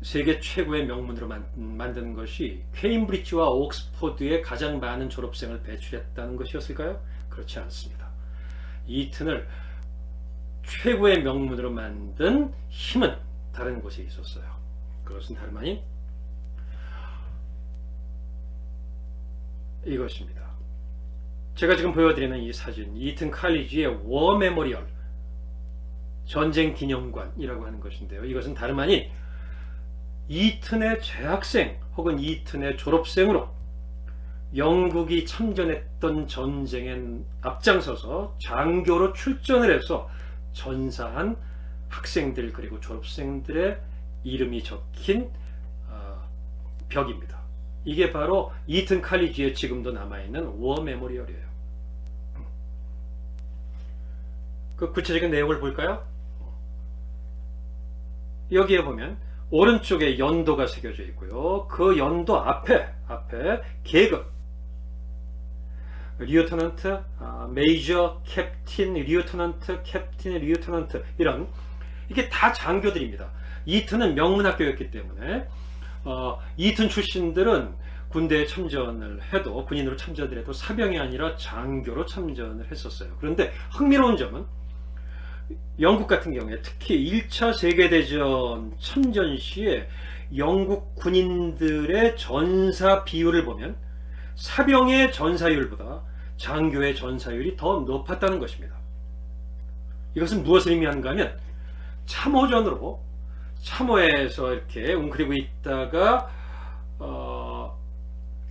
세계 최고의 명문으로 만든 것이 케임브리지와 옥스퍼드에 가장 많은 졸업생을 배출했다는 것이었을까요? 그렇지 않습니다. 이튼을 최고의 명문으로 만든 힘은 다른 곳에 있었어요. 그것은 다름 아닌 이것입니다. 제가 지금 보여드리는 이 사진, 이튼 칼리지의 워 메모리얼, 전쟁 기념관이라고 하는 것인데요. 이것은 다름 아닌 이튼의 재학생 혹은 이튼의 졸업생으로 영국이 참전했던 전쟁에 앞장서서 장교로 출전을 해서 전사한 학생들 그리고 졸업생들의 이름이 적힌 벽입니다. 이게 바로 이튼 칼리지에 지금도 남아있는 워 메모리얼이에요. 그 구체적인 내용을 볼까요? 여기에 보면 오른쪽에 연도가 새겨져 있고요. 그 연도 앞에 계급 리eutenant, 메이저, 캡틴, 리eutenant, 캡틴, 리eutenant 이런 이게 다 장교들입니다. 이튼은 명문학교였기 때문에 이튼 출신들은 군대에 참전을 해도 군인으로 참전을 해도 사병이 아니라 장교로 참전을 했었어요. 그런데 흥미로운 점은 영국 같은 경우에 특히 1차 세계대전 참전 시에 영국 군인들의 전사 비율을 보면 사병의 전사율보다 장교의 전사율이 더 높았다는 것입니다. 이것은 무엇을 의미하는가 하면 참호전으로 참호에서 이렇게 웅크리고 있다가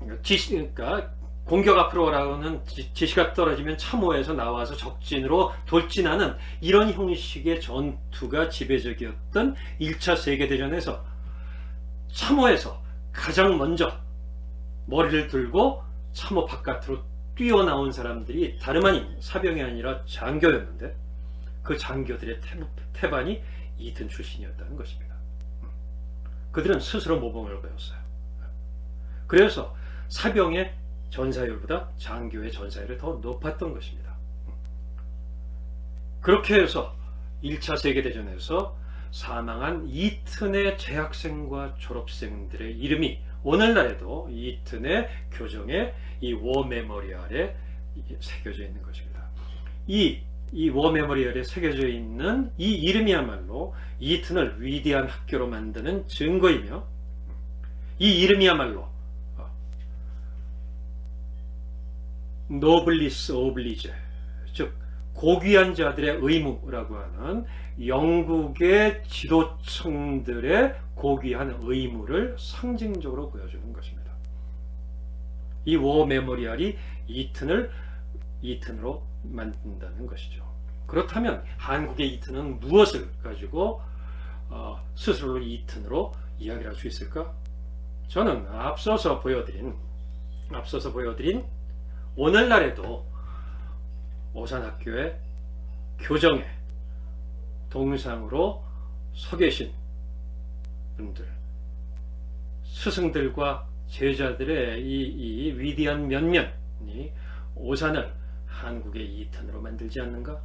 그러니까 공격 앞으로 오라는 지시가 떨어지면 참호에서 나와서 적진으로 돌진하는 이런 형식의 전투가 지배적이었던 1차 세계대전에서 참호에서 가장 먼저 머리를 들고 참호 바깥으로 뛰어나온 사람들이 다름 아닌 사병이 아니라 장교였는데 그 장교들의 태반이 이튼 출신이었다는 것입니다. 그들은 스스로 모범을 배웠어요. 그래서 사병의 전사율보다 장교의 전사율이 더 높았던 것입니다. 그렇게 해서 1차 세계대전에서 사망한 이튼의 재학생과 졸업생들의 이름이 오늘날에도 이튼의 교정에 이 워 메모리얼에 새겨져 있는 것입니다. 이 워 메모리얼에 새겨져 있는 이 이름이야말로 이튼을 위대한 학교로 만드는 증거이며 이 이름이야말로 노블리스 오블리제, 즉 고귀한 자들의 의무라고 하는 영국의 지도층들의 고귀한 의무를 상징적으로 보여주는 것입니다. 이 워 메모리얼이 이튼으로 만든다는 것이죠. 그렇다면 한국의 이튼은 무엇을 가지고 스스로를 이튼으로 이야기를 할 수 있을까? 저는 앞서서 보여드린 오늘날에도 오산학교의 교정에 동상으로 서 계신 분들, 스승들과 제자들의 이 위대한 면면이 오산을 한국의 이튼으로 만들지 않는가?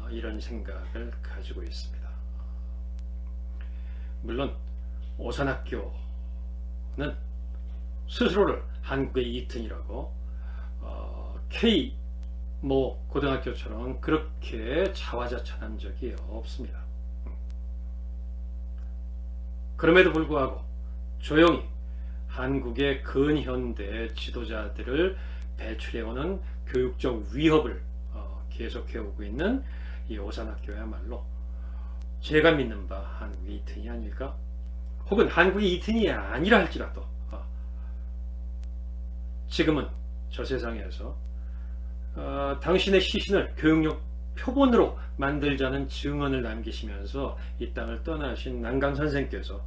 이런 생각을 가지고 있습니다. 물론 오산학교는 스스로를 한국의 이튼이라고 K 고등학교처럼 그렇게 자화자찬한 적이 없습니다. 그럼에도 불구하고 조용히 한국의 근현대 지도자들을 배출해오는 교육적 위협을 계속해오고 있는 이 오산학교야말로 제가 믿는 바 한국의 이튼이 아닐까? 혹은 한국의 이튼이 아니라 할지라도 지금은 저 세상에서 당신의 시신을 교육력 표본으로 만들자는 증언을 남기시면서 이 땅을 떠나신 난강 선생께서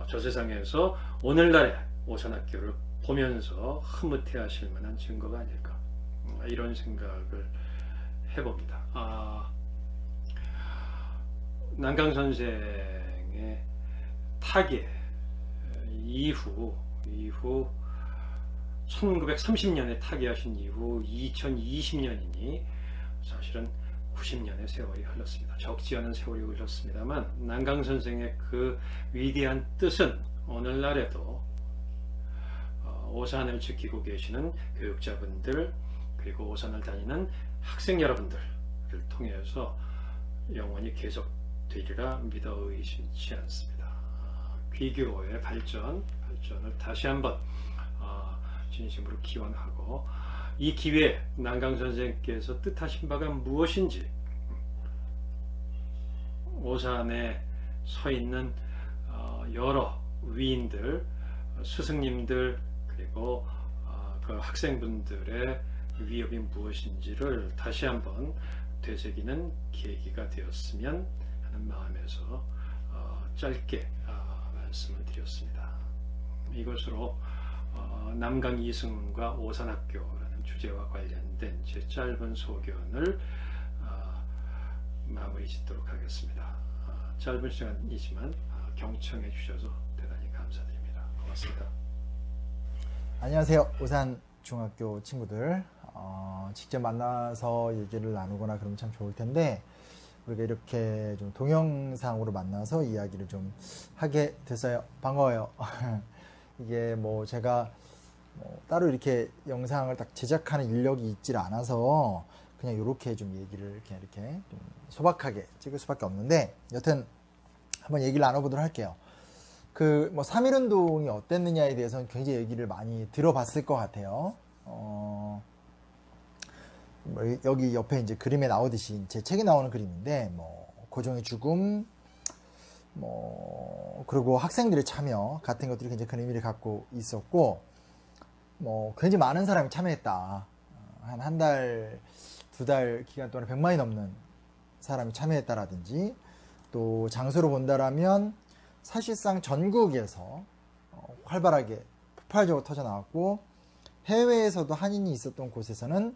저 세상에서 오늘날의 오산학교를 보면서 흐뭇해하실 만한 증거가 아닐까, 이런 생각을 해봅니다. 남강 선생의 타계 이후 1930년에 타계하신 이후 2020년이니 사실은 90년의 세월이 흘렀습니다. 적지 않은 세월이 흘렀습니다만 남강 선생의 그 위대한 뜻은 오늘날에도 오산을 지키고 계시는 교육자분들, 그리고 오산을 다니는 학생 여러분들을 통해서 영원히 계속되리라 믿어 의심치 않습니다. 귀교의 발전을 다시 한번 진심으로 기원하고, 이 기회에 남강 선생께서 뜻하신 바가 무엇인지, 오산에 서 있는 여러 위인들, 스승님들, 그리고 그 학생분들의 위협이 무엇인지를 다시 한번 되새기는 계기가 되었으면 하는 마음에서 짧게 말씀을 드렸습니다. 이것으로 남강 이승훈과 오산학교라는 주제와 관련된 제 짧은 소견을 마무리 짓도록 하겠습니다. 짧은 시간이지만 경청해 주셔서 대단히 감사드립니다. 고맙습니다. 안녕하세요. 오산 중학교 친구들. 직접 만나서 얘기를 나누거나 그러면 참 좋을 텐데, 우리가 이렇게 좀 동영상으로 만나서 이야기를 좀 하게 됐어요. 반가워요. 이게 뭐 제가 따로 이렇게 영상을 딱 제작하는 인력이 있질 않아서 그냥 이렇게 좀 얘기를 이렇게 좀 소박하게 찍을 수밖에 없는데, 여튼 한번 얘기를 나눠보도록 할게요. 그 뭐 3.1운동이 어땠느냐에 대해서는 굉장히 얘기를 많이 들어봤을 것 같아요. 여기 옆에 이제 그림에 나오듯이 제 책에 나오는 그림인데, 뭐 고종의 죽음, 뭐 그리고 학생들의 참여 같은 것들이 굉장히 큰 의미를 갖고 있었고, 뭐 굉장히 많은 사람이 참여했다. 한 달, 2달 기간 동안 100만이 넘는 사람이 참여했다라든지, 또 장소로 본다라면 사실상 전국에서 활발하게 폭발적으로 터져 나왔고, 해외에서도 한인이 있었던 곳에서는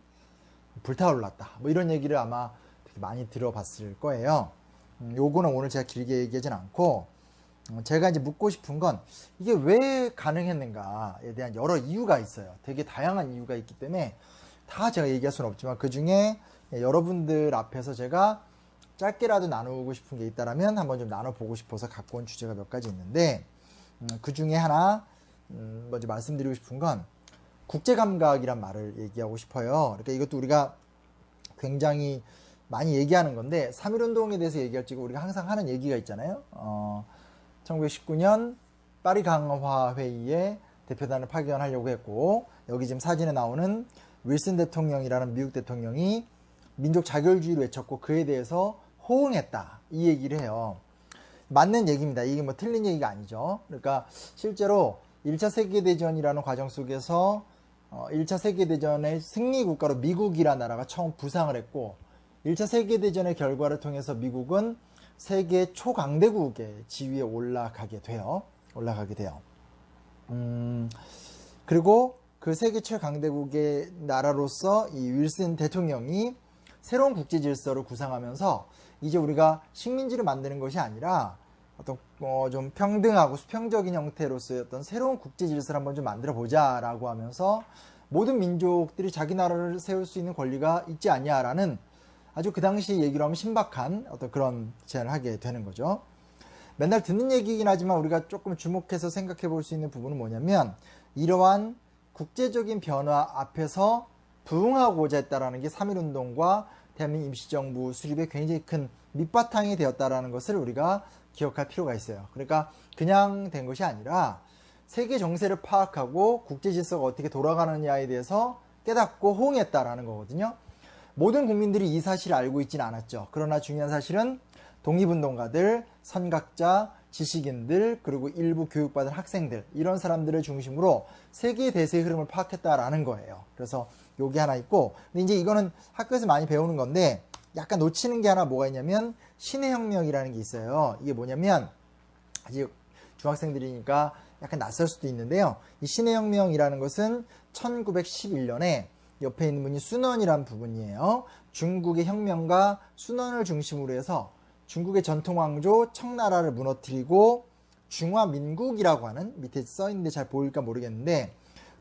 불타올랐다. 뭐 이런 얘기를 아마 되게 많이 들어봤을 거예요. 요거는 오늘 제가 길게 얘기하진 않고, 제가 이제 묻고 싶은 건 이게 왜 가능했는가에 대한 여러 이유가 있어요. 되게 다양한 이유가 있기 때문에 다 제가 얘기할 수는 없지만, 그 중에 여러분들 앞에서 제가 짧게라도 나누고 싶은 게 있다라면 한번 좀 나눠보고 싶어서 갖고 온 주제가 몇 가지 있는데, 그 중에 하나 먼저 말씀드리고 싶은 건 국제감각이란 말을 얘기하고 싶어요. 그러니까 이것도 우리가 굉장히 많이 얘기하는 건데, 3.1운동에 대해서 얘기할 때 우리가 항상 하는 얘기가 있잖아요. 1919년 파리 강화 회의에 대표단을 파견하려고 했고, 여기 지금 사진에 나오는 윌슨 대통령이라는 미국 대통령이 민족 자결주의를 외쳤고 그에 대해서 호응했다, 이 얘기를 해요. 맞는 얘기입니다. 이게 뭐 틀린 얘기가 아니죠. 그러니까 실제로 1차 세계대전이라는 과정 속에서 1차 세계대전의 승리 국가로 미국이라는 나라가 처음 부상을 했고, 1차 세계대전의 결과를 통해서 미국은 세계 초강대국의 지위에 올라가게 돼요. 그리고 그 세계 최강대국의 나라로서 이 윌슨 대통령이 새로운 국제 질서를 구상하면서, 이제 우리가 식민지를 만드는 것이 아니라 어떤 좀 평등하고 수평적인 형태로서의 어떤 새로운 국제 질서를 한번 좀 만들어 보자라고 하면서, 모든 민족들이 자기 나라를 세울 수 있는 권리가 있지 않냐라는 아주 그 당시 얘기로 하면 신박한 어떤 그런 제안을 하게 되는 거죠. 맨날 듣는 얘기이긴 하지만 우리가 조금 주목해서 생각해 볼 수 있는 부분은 뭐냐면, 이러한 국제적인 변화 앞에서 부응하고자 했다라는 게 3.1운동과 대한민국 임시정부 수립에 굉장히 큰 밑바탕이 되었다라는 것을 우리가 기억할 필요가 있어요. 그러니까 그냥 된 것이 아니라 세계 정세를 파악하고 국제 질서가 어떻게 돌아가느냐에 대해서 깨닫고 호응했다라는 거거든요. 모든 국민들이 이 사실을 알고 있지는 않았죠. 그러나 중요한 사실은 독립운동가들, 선각자, 지식인들, 그리고 일부 교육받은 학생들, 이런 사람들을 중심으로 세계 대세의 흐름을 파악했다라는 거예요. 그래서 요게 하나 있고, 근데 이제 이거는 학교에서 많이 배우는 건데, 약간 놓치는 게 하나 뭐가 있냐면 신의 혁명이라는 게 있어요. 이게 뭐냐면, 아직 중학생들이니까 약간 낯설 수도 있는데요. 이 신의 혁명이라는 것은 1911년에 옆에 있는 분이 순원이라는 부분이에요. 중국의 혁명가 순원을 중심으로 해서 중국의 전통 왕조 청나라를 무너뜨리고 중화민국이라고 하는, 밑에 써있는데 잘 보일까 모르겠는데,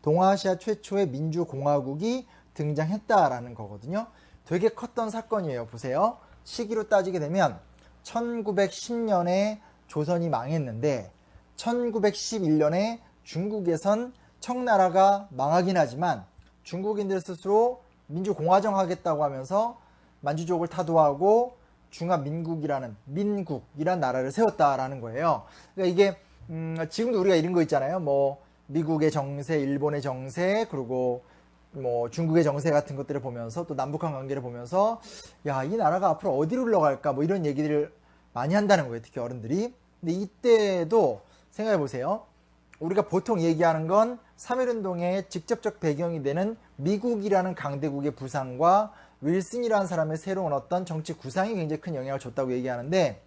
동아시아 최초의 민주공화국이 등장했다라는 거거든요. 되게 컸던 사건이에요. 보세요. 시기로 따지게 되면 1910년에 조선이 망했는데 1911년에 중국에선 청나라가 망하긴 하지만 중국인들 스스로 민주공화정 하겠다고 하면서 만주족을 타도하고 중화민국이라는 민국이란 나라를 세웠다라는 거예요. 그러니까 이게 지금도 우리가 이런 거 있잖아요. 뭐 미국의 정세, 일본의 정세, 그리고 뭐 중국의 정세 같은 것들을 보면서 또 남북한 관계를 보면서 야, 이 나라가 앞으로 어디로 흘러갈까 뭐 이런 얘기들을 많이 한다는 거예요. 특히 어른들이. 근데 이때도 생각해 보세요. 우리가 보통 얘기하는 건 3.1운동의 직접적 배경이 되는 미국이라는 강대국의 부상과 윌슨이라는 사람의 새로운 어떤 정치 구상이 굉장히 큰 영향을 줬다고 얘기하는데,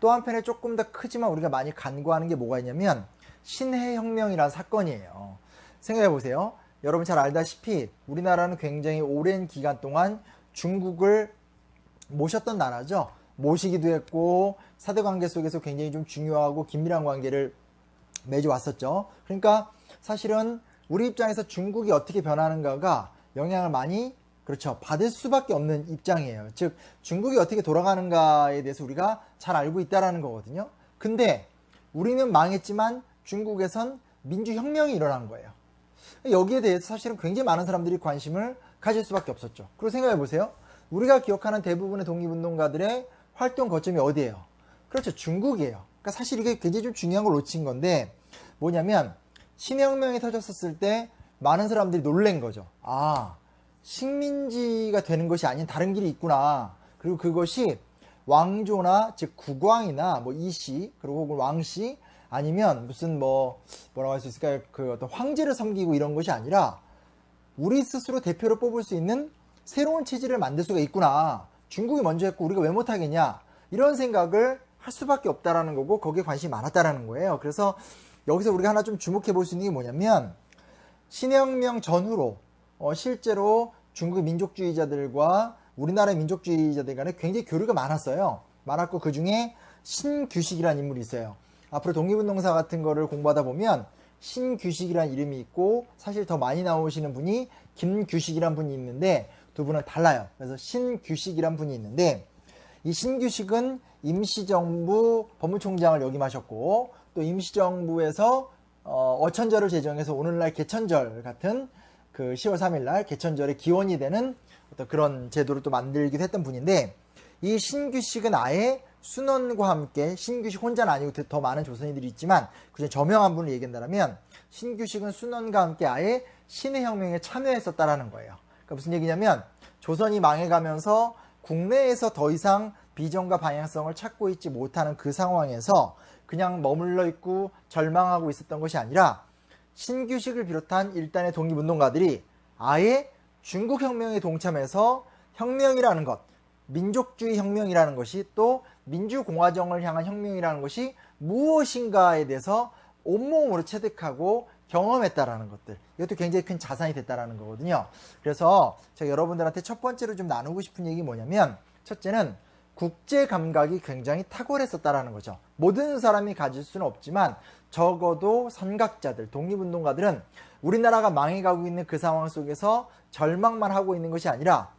또 한편에 조금 더 크지만 우리가 많이 간과하는 게 뭐가 있냐면 신해혁명이라는 사건이에요. 생각해 보세요. 여러분 잘 알다시피 우리나라는 굉장히 오랜 기간 동안 중국을 모셨던 나라죠. 모시기도 했고 사대관계 속에서 굉장히 좀 중요하고 긴밀한 관계를 맺어왔었죠. 그러니까 사실은 우리 입장에서 중국이 어떻게 변하는가가 영향을 많이 받을 수밖에 없는 입장이에요. 즉 중국이 어떻게 돌아가는가에 대해서 우리가 잘 알고 있다라는 거거든요. 근데 우리는 망했지만 중국에선 민주혁명이 일어난 거예요. 여기에 대해서 사실은 굉장히 많은 사람들이 관심을 가질 수밖에 없었죠. 그리고 생각해 보세요. 우리가 기억하는 대부분의 독립운동가들의 활동 거점이 어디예요? 그렇죠. 중국이에요. 그러니까 사실 이게 굉장히 좀 중요한 걸 놓친 건데, 뭐냐면 신혁명이 터졌었을 때 많은 사람들이 놀란 거죠. 아, 식민지가 되는 것이 아닌 다른 길이 있구나. 그리고 그것이 왕조나 즉 국왕이나 뭐 이씨, 그리고 혹은 왕씨, 아니면 무슨 뭐라고 할 수 있을까요? 그 어떤 황제를 섬기고 이런 것이 아니라 우리 스스로 대표를 뽑을 수 있는 새로운 체제를 만들 수가 있구나. 중국이 먼저 했고 우리가 왜 못하겠냐. 이런 생각을 할 수밖에 없다라는 거고, 거기에 관심이 많았다라는 거예요. 그래서 여기서 우리가 하나 좀 주목해 볼 수 있는 게 뭐냐면, 신혁명 전후로 실제로 중국의 민족주의자들과 우리나라의 민족주의자들 간에 굉장히 교류가 많았어요. 많았고 그 중에 신규식이라는 인물이 있어요. 앞으로 독립운동사 같은 거를 공부하다 보면 신규식이라는 이름이 있고, 사실 더 많이 나오시는 분이 김규식이라는 분이 있는데 두 분은 달라요. 그래서 신규식이라는 분이 있는데, 이 신규식은 임시정부 법무총장을 역임하셨고, 또 임시정부에서 어천절을 제정해서 오늘날 개천절 같은 그 10월 3일날 개천절의 기원이 되는 어떤 그런 제도를 또 만들기도 했던 분인데, 이 신규식은 아예 순원과 함께, 신규식 혼자는 아니고 더 많은 조선인들이 있지만 그중에 저명한 분을 얘기한다면 신규식은 순원과 함께 아예 신해혁명에 참여했었다라는 거예요. 그러니까 무슨 얘기냐면, 조선이 망해가면서 국내에서 더 이상 비전과 방향성을 찾고 있지 못하는 그 상황에서 그냥 머물러 있고 절망하고 있었던 것이 아니라, 신규식을 비롯한 일단의 독립운동가들이 아예 중국혁명에 동참해서 혁명이라는 것, 민족주의 혁명이라는 것이, 또 민주공화정을 향한 혁명이라는 것이 무엇인가에 대해서 온몸으로 체득하고 경험했다라는 것들, 이것도 굉장히 큰 자산이 됐다라는 거거든요. 그래서 제가 여러분들한테 첫 번째로 좀 나누고 싶은 얘기 뭐냐면, 첫째는 국제 감각이 굉장히 탁월했었다라는 거죠. 모든 사람이 가질 수는 없지만 적어도 선각자들, 독립운동가들은 우리나라가 망해가고 있는 그 상황 속에서 절망만 하고 있는 것이 아니라,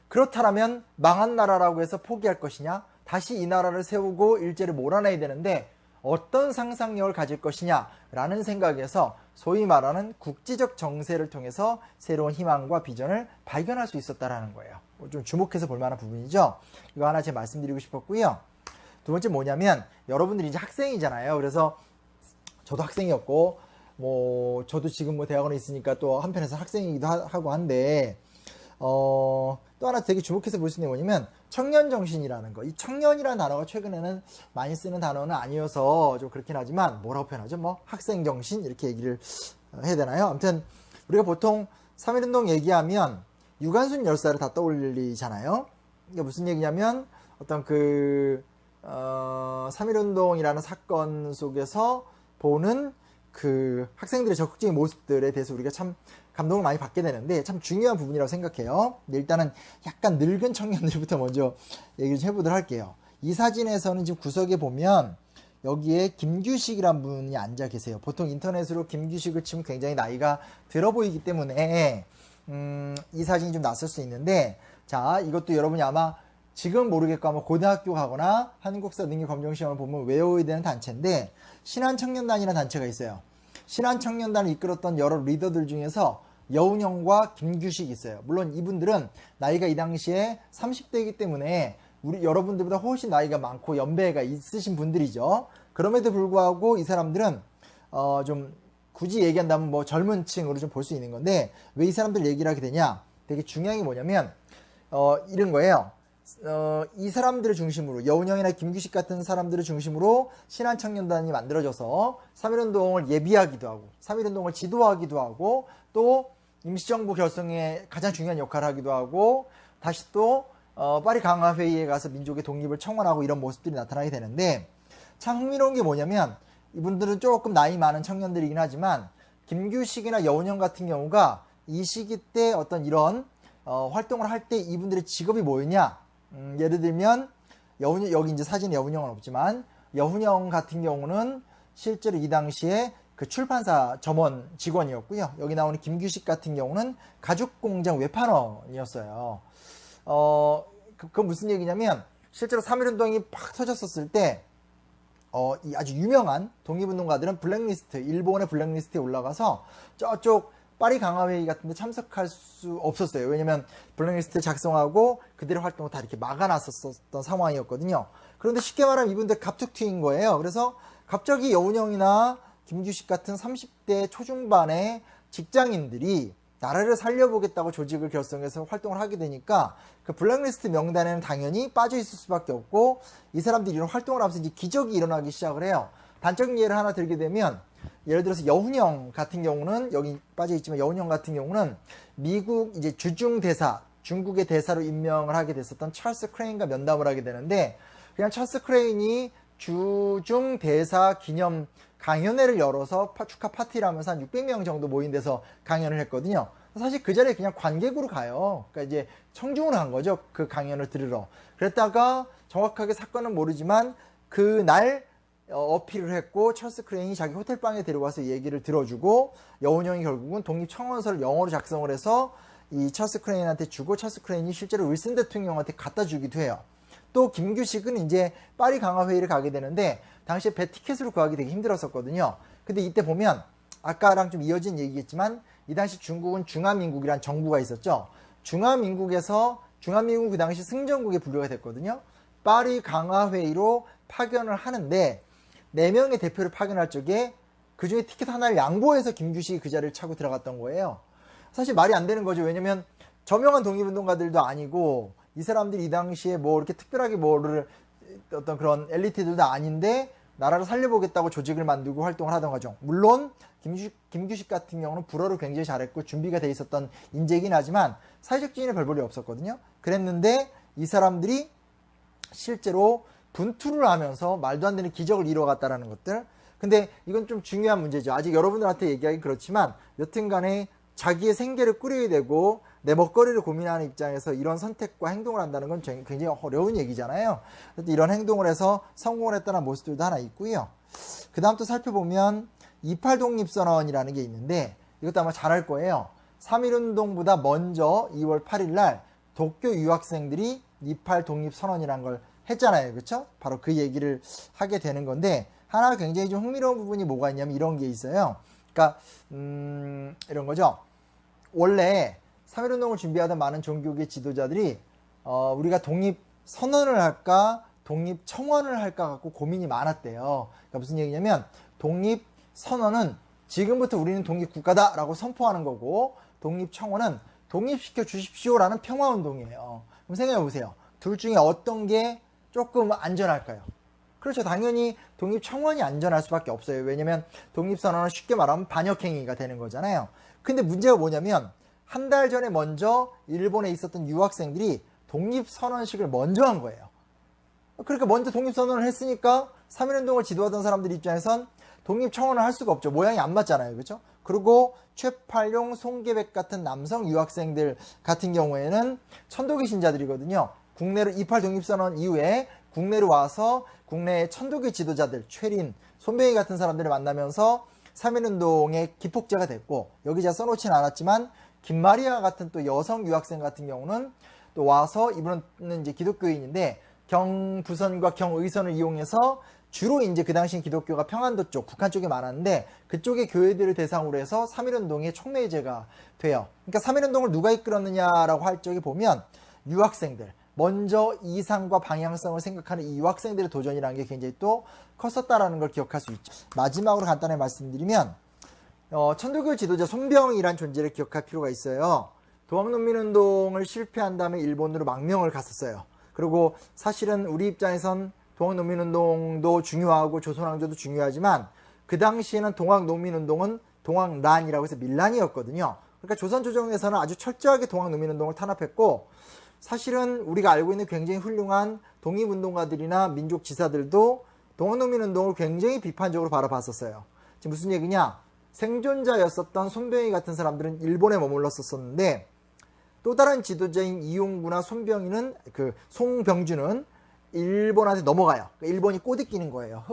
그렇다면 망한 나라라고 해서 포기할 것이냐, 다시 이 나라를 세우고 일제를 몰아내야 되는데 어떤 상상력을 가질 것이냐 라는 생각에서 소위 말하는 국지적 정세를 통해서 새로운 희망과 비전을 발견할 수 있었다라는 거예요. 좀 주목해서 볼 만한 부분이죠. 이거 하나 제가 말씀드리고 싶었고요. 두 번째 뭐냐면, 여러분들이 이제 학생이잖아요. 그래서 저도 학생이었고, 저도 지금 대학원에 있으니까 또 한편에서 학생이기도 하고 한데, 또 하나 되게 주목해서 볼 수 있는 게 뭐냐면, 청년정신이라는 거. 이 청년이라는 단어가 최근에는 많이 쓰는 단어는 아니어서 좀 그렇긴 하지만, 뭐라고 표현하죠? 학생정신? 이렇게 얘기를 해야 되나요? 아무튼, 우리가 보통 3.1운동 얘기하면 유관순 열사를 다 떠올리잖아요. 이게 무슨 얘기냐면, 어떤 3.1운동이라는 사건 속에서 보는 그 학생들의 적극적인 모습들에 대해서 우리가 참 감동을 많이 받게 되는데 참 중요한 부분이라고 생각해요. 일단은 약간 늙은 청년들부터 먼저 얘기를 좀 해보도록 할게요. 이 사진에서는 지금 구석에 보면 여기에 김규식이란 분이 앉아 계세요. 보통 인터넷으로 김규식을 치면 굉장히 나이가 들어 보이기 때문에 이 사진이 좀 낯설 수 있는데, 자, 이것도 여러분이 아마 지금 모르겠고 아마 고등학교 가거나 한국사 능력 검정 시험을 보면 외워야 되는 단체인데, 신한청년단이라는 단체가 있어요. 신한청년단을 이끌었던 여러 리더들 중에서 여운형과 김규식이 있어요. 물론 이분들은 나이가 이 당시에 30대이기 때문에 우리 여러분들보다 훨씬 나이가 많고 연배가 있으신 분들이죠. 그럼에도 불구하고 이 사람들은 좀 굳이 얘기한다면 뭐 젊은 층으로 좀 볼 수 있는 건데, 왜 이 사람들 얘기를 하게 되냐, 되게 중요한 게 뭐냐면 이런 거예요. 이 사람들을 중심으로, 여운형이나 김규식 같은 사람들을 중심으로 신한청년단이 만들어져서 3.1운동을 예비하기도 하고 3.1운동을 지도하기도 하고 또 임시정부 결성에 가장 중요한 역할을 하기도 하고, 다시 또 파리 강화회의에 가서 민족의 독립을 청원하고 이런 모습들이 나타나게 되는데, 참 흥미로운 게 뭐냐면 이분들은 조금 나이 많은 청년들이긴 하지만 김규식이나 여운형 같은 경우가 이 시기 때 어떤 이런 활동을 할 때 이분들의 직업이 뭐였냐, 예를 들면 여기 이제 사진에 여운형은 없지만 여운형 같은 경우는 실제로 이 당시에 그 출판사 점원 직원이었고요. 여기 나오는 김규식 같은 경우는 가죽공장 외판원이었어요. 그건 무슨 얘기냐면 실제로 3.1운동이 팍 터졌었을 때 이 아주 유명한 독립운동가들은 블랙리스트, 일본의 블랙리스트에 올라가서 저쪽 파리 강화회의 같은 데 참석할 수 없었어요. 왜냐면 블랙리스트 작성하고 그들의 활동을 다 이렇게 막아놨었던 상황이었거든요. 그런데 쉽게 말하면 이분들 갑툭 튀인 거예요. 그래서 갑자기 여운형이나 김규식 같은 30대 초중반의 직장인들이 나라를 살려보겠다고 조직을 결성해서 활동을 하게 되니까 그 블랙리스트 명단에는 당연히 빠져 있을 수밖에 없고, 이 사람들이 이런 활동을 하면서 이제 기적이 일어나기 시작을 해요. 단적인 예를 하나 들게 되면, 예를 들어서 여운형 같은 경우는 여기 빠져 있지만, 여운형 같은 경우는 미국 이제 주중 대사, 중국의 대사로 임명을 하게 됐었던 찰스 크레인과 면담을 하게 되는데, 그냥 찰스 크레인이 주중 대사 기념 강연회를 열어서 축하 파티를 하면서 한 600명 정도 모인 데서 강연을 했거든요. 사실 그 자리에 그냥 관객으로 가요. 그러니까 이제 청중을 한 거죠, 그 강연을 들으러. 그랬다가 정확하게 사건은 모르지만 그날 어필을 했고, 찰스 크레인이 자기 호텔방에 데려가서 얘기를 들어주고, 여운형이 결국은 독립청원서를 영어로 작성을 해서 이 찰스 크레인한테 주고, 찰스 크레인이 실제로 윌슨 대통령한테 갖다 주기도 해요. 또 김규식은 이제 파리 강화회의를 가게 되는데 당시에 배 티켓으로 구하기 되게 힘들었었거든요. 근데 이때 보면 아까랑 좀 이어진 얘기겠지만, 이 당시 중국은 중화민국이란 정부가 있었죠. 중화민국에서 중화민국 그 당시 승전국에 분류가 됐거든요. 파리 강화회의로 파견을 하는데 4명의 대표를 파견할 적에 그 중에 티켓 하나를 양보해서 김규식이 그 자리를 차고 들어갔던 거예요. 사실 말이 안 되는 거죠. 왜냐면 저명한 독립운동가들도 아니고 이 사람들이 이 당시에 뭐 이렇게 특별하게 뭐를 어떤 그런 엘리트들도 아닌데 나라를 살려보겠다고 조직을 만들고 활동을 하던 거죠. 물론 김규식 같은 경우는 불어를 굉장히 잘했고 준비가 돼 있었던 인재이긴 하지만 사회적 지위는 별 볼이 없었거든요. 그랬는데 이 사람들이 실제로 분투를 하면서 말도 안 되는 기적을 이뤄갔다라는 것들. 근데 이건 좀 중요한 문제죠. 아직 여러분들한테 얘기하기 그렇지만 여튼 간에 자기의 생계를 꾸려야 되고 내 먹거리를 고민하는 입장에서 이런 선택과 행동을 한다는 건 굉장히 어려운 얘기잖아요. 이런 행동을 해서 성공을 했다는 모습들도 하나 있고요. 그 다음 또 살펴보면 28 독립선언이라는 게 있는데 이것도 아마 잘 알 거예요. 3.1운동보다 먼저 2월 8일 날 도쿄 유학생들이 28 독립선언이라는 걸 했잖아요. 그렇죠? 바로 그 얘기를 하게 되는 건데 하나 굉장히 좀 흥미로운 부분이 뭐가 있냐면 이런 게 있어요. 그러니까 이런 거죠. 원래 3.1운동을 준비하던 많은 종교계 지도자들이 우리가 독립선언을 할까 독립청원을 할까 갖고 고민이 많았대요. 그러니까 무슨 얘기냐면 독립선언은 지금부터 우리는 독립국가다 라고 선포하는 거고 독립청원은 독립시켜 주십시오라는 평화운동이에요. 그럼 생각해 보세요. 둘 중에 어떤 게 조금 안전할까요? 그렇죠. 당연히 독립청원이 안전할 수밖에 없어요. 왜냐면 독립선언은 쉽게 말하면 반역행위가 되는 거잖아요. 근데 문제가 뭐냐면 한 달 전에 먼저 일본에 있었던 유학생들이 독립선언식을 먼저 한 거예요. 그러니까 먼저 독립선언을 했으니까 3.1운동을 지도하던 사람들 입장에선 독립청원을 할 수가 없죠. 모양이 안 맞잖아요. 그렇죠? 그리고 최팔룡, 송계백 같은 남성 유학생들 같은 경우에는 천도교 신자들이거든요. 국내로 28 독립선언 이후에 국내로 와서 국내의 천도교 지도자들, 최린, 손병희 같은 사람들을 만나면서 3.1운동의 기폭제가 됐고, 여기 제가 써놓지는 않았지만 김마리아 같은 또 여성 유학생 같은 경우는 또 와서, 이분은 이제 기독교인인데 경부선과 경의선을 이용해서 주로 이제 그 당시 기독교가 평안도 쪽, 북한 쪽에 많았는데 그쪽의 교회들을 대상으로 해서 3.1운동의 촉매제가 돼요. 그러니까 3.1운동을 누가 이끌었느냐라고 할 적에 보면 유학생들, 먼저 이상과 방향성을 생각하는 이 유학생들의 도전이라는 게 굉장히 또 컸었다라는 걸 기억할 수 있죠. 마지막으로 간단히 말씀드리면 천도교 지도자 손병이란 존재를 기억할 필요가 있어요. 동학농민운동을 실패한 다음에 일본으로 망명을 갔었어요. 그리고 사실은 우리 입장에선 동학농민운동도 중요하고 조선왕조도 중요하지만 그 당시에는 동학농민운동은 동학란이라고 해서 밀란이었거든요. 그러니까 조선조정에서는 아주 철저하게 동학농민운동을 탄압했고, 사실은 우리가 알고 있는 굉장히 훌륭한 독립운동가들이나 민족지사들도 동학농민운동을 굉장히 비판적으로 바라봤었어요. 지금 무슨 얘기냐? 생존자였었던 손병희 같은 사람들은 일본에 머물렀었는데, 또 다른 지도자인 이용구나 손병희는, 송병주는 일본한테 넘어가요. 일본이 꼬드기는 거예요.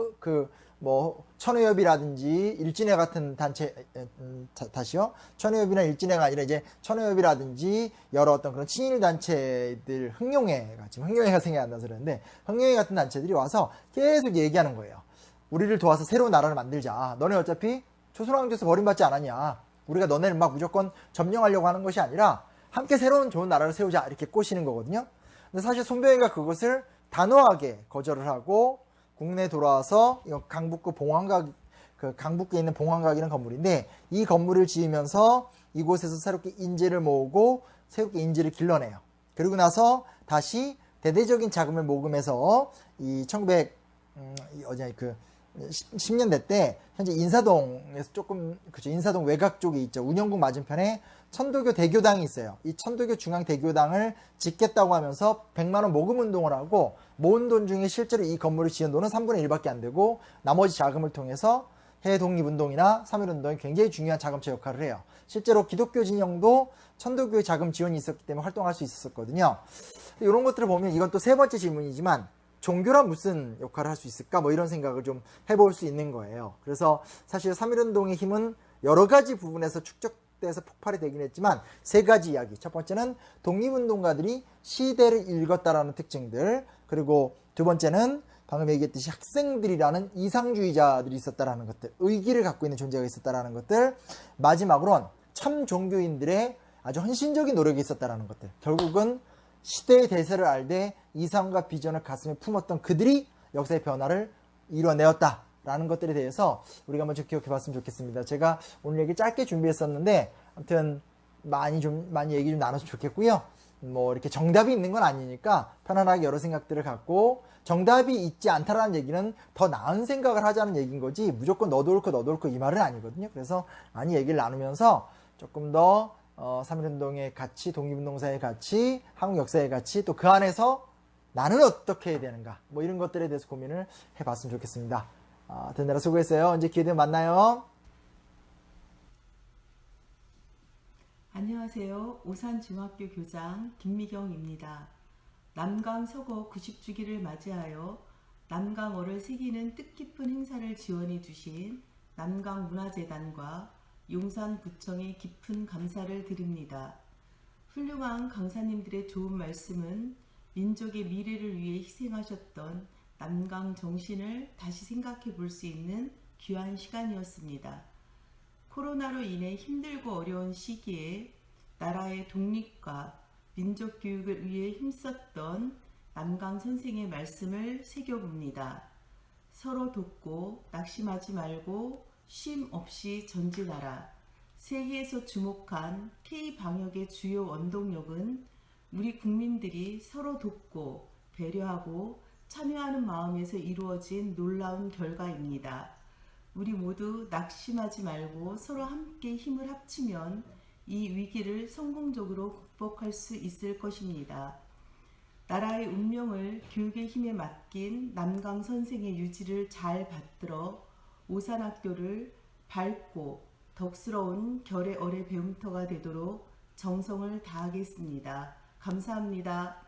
천의협이라든지 일진회 같은 단체, 천의협이나 일진회가 아니라 이제 천의협이라든지 여러 어떤 그런 친일 단체들, 흥룡회가, 지금 흥룡회가 생각이 안 나서 그러는데, 흥룡회 같은 단체들이 와서 계속 얘기하는 거예요. 우리를 도와서 새로운 나라를 만들자. 너네 어차피 조선왕조에서 버림받지 않았냐. 우리가 너네를 막 무조건 점령하려고 하는 것이 아니라 함께 새로운 좋은 나라를 세우자. 이렇게 꼬시는 거거든요. 근데 사실 손병희가 그것을 단호하게 거절을 하고 국내에 돌아와서 강북구 봉황각, 강북구에 있는 봉황각이라는 건물인데, 이 건물을 지으면서 이곳에서 새롭게 인재를 모으고 새롭게 인재를 길러내요. 그리고 나서 다시 대대적인 자금을 모금해서 이 10년대 때 현재 인사동에서 조금, 그죠, 인사동 외곽 쪽에 있죠. 운영국 맞은편에 천도교 대교당이 있어요. 이 천도교 중앙대교당을 짓겠다고 하면서 100만원 모금 운동을 하고, 모은 돈 중에 실제로 이 건물을 지은 돈은 3분의 1밖에 안 되고, 나머지 자금을 통해서 해외 독립운동이나 3.1운동이 굉장히 중요한 자금체 역할을 해요. 실제로 기독교 진영도 천도교의 자금 지원이 있었기 때문에 활동할 수 있었거든요. 이런 것들을 보면, 이건 또 세 번째 질문이지만, 종교란 무슨 역할을 할 수 있을까? 뭐 이런 생각을 좀 해볼 수 있는 거예요. 그래서 사실 3.1운동의 힘은 여러 가지 부분에서 축적돼서 폭발이 되긴 했지만, 세 가지 이야기. 첫 번째는 독립운동가들이 시대를 읽었다라는 특징들, 그리고 두 번째는 방금 얘기했듯이 학생들이라는 이상주의자들이 있었다라는 것들, 의기를 갖고 있는 존재가 있었다라는 것들, 마지막으로는 참 종교인들의 아주 헌신적인 노력이 있었다라는 것들. 결국은 시대의 대세를 알되 이상과 비전을 가슴에 품었던 그들이 역사의 변화를 이뤄내었다라는 것들에 대해서 우리가 먼저 기억해 봤으면 좋겠습니다. 제가 오늘 얘기 짧게 준비했었는데, 아무튼 많이 얘기 좀 나눴으면 좋겠고요. 뭐 이렇게 정답이 있는 건 아니니까 편안하게 여러 생각들을 갖고, 정답이 있지 않다라는 얘기는 더 나은 생각을 하자는 얘기인 거지, 무조건 너도 옳고 이 말은 아니거든요. 그래서 많이 얘기를 나누면서 조금 더 3.1운동의 가치, 독립운동사의 가치, 한국 역사의 가치, 또 그 안에서 나는 어떻게 해야 되는가, 뭐 이런 것들에 대해서 고민을 해봤으면 좋겠습니다. 듣느라 수고했어요. 언제 기회 되면 만나요. 안녕하세요. 오산중학교 교장 김미경입니다. 남강 서거 90주기를 맞이하여 남강어를 새기는 뜻깊은 행사를 지원해 주신 남강문화재단과 용산구청에 깊은 감사를 드립니다. 훌륭한 강사님들의 좋은 말씀은 민족의 미래를 위해 희생하셨던 남강 정신을 다시 생각해 볼 수 있는 귀한 시간이었습니다. 코로나로 인해 힘들고 어려운 시기에 나라의 독립과 민족 교육을 위해 힘썼던 남강 선생의 말씀을 새겨봅니다. 서로 돕고 낙심하지 말고 쉼 없이 전진하라. 세계에서 주목한 K-방역의 주요 원동력은 우리 국민들이 서로 돕고 배려하고 참여하는 마음에서 이루어진 놀라운 결과입니다. 우리 모두 낙심하지 말고 서로 함께 힘을 합치면 이 위기를 성공적으로 극복할 수 있을 것입니다. 나라의 운명을 교육의 힘에 맡긴 남강 선생의 유지를 잘 받들어 오산학교를 밝고 덕스러운 결의 어뢰 배움터가 되도록 정성을 다하겠습니다. 감사합니다.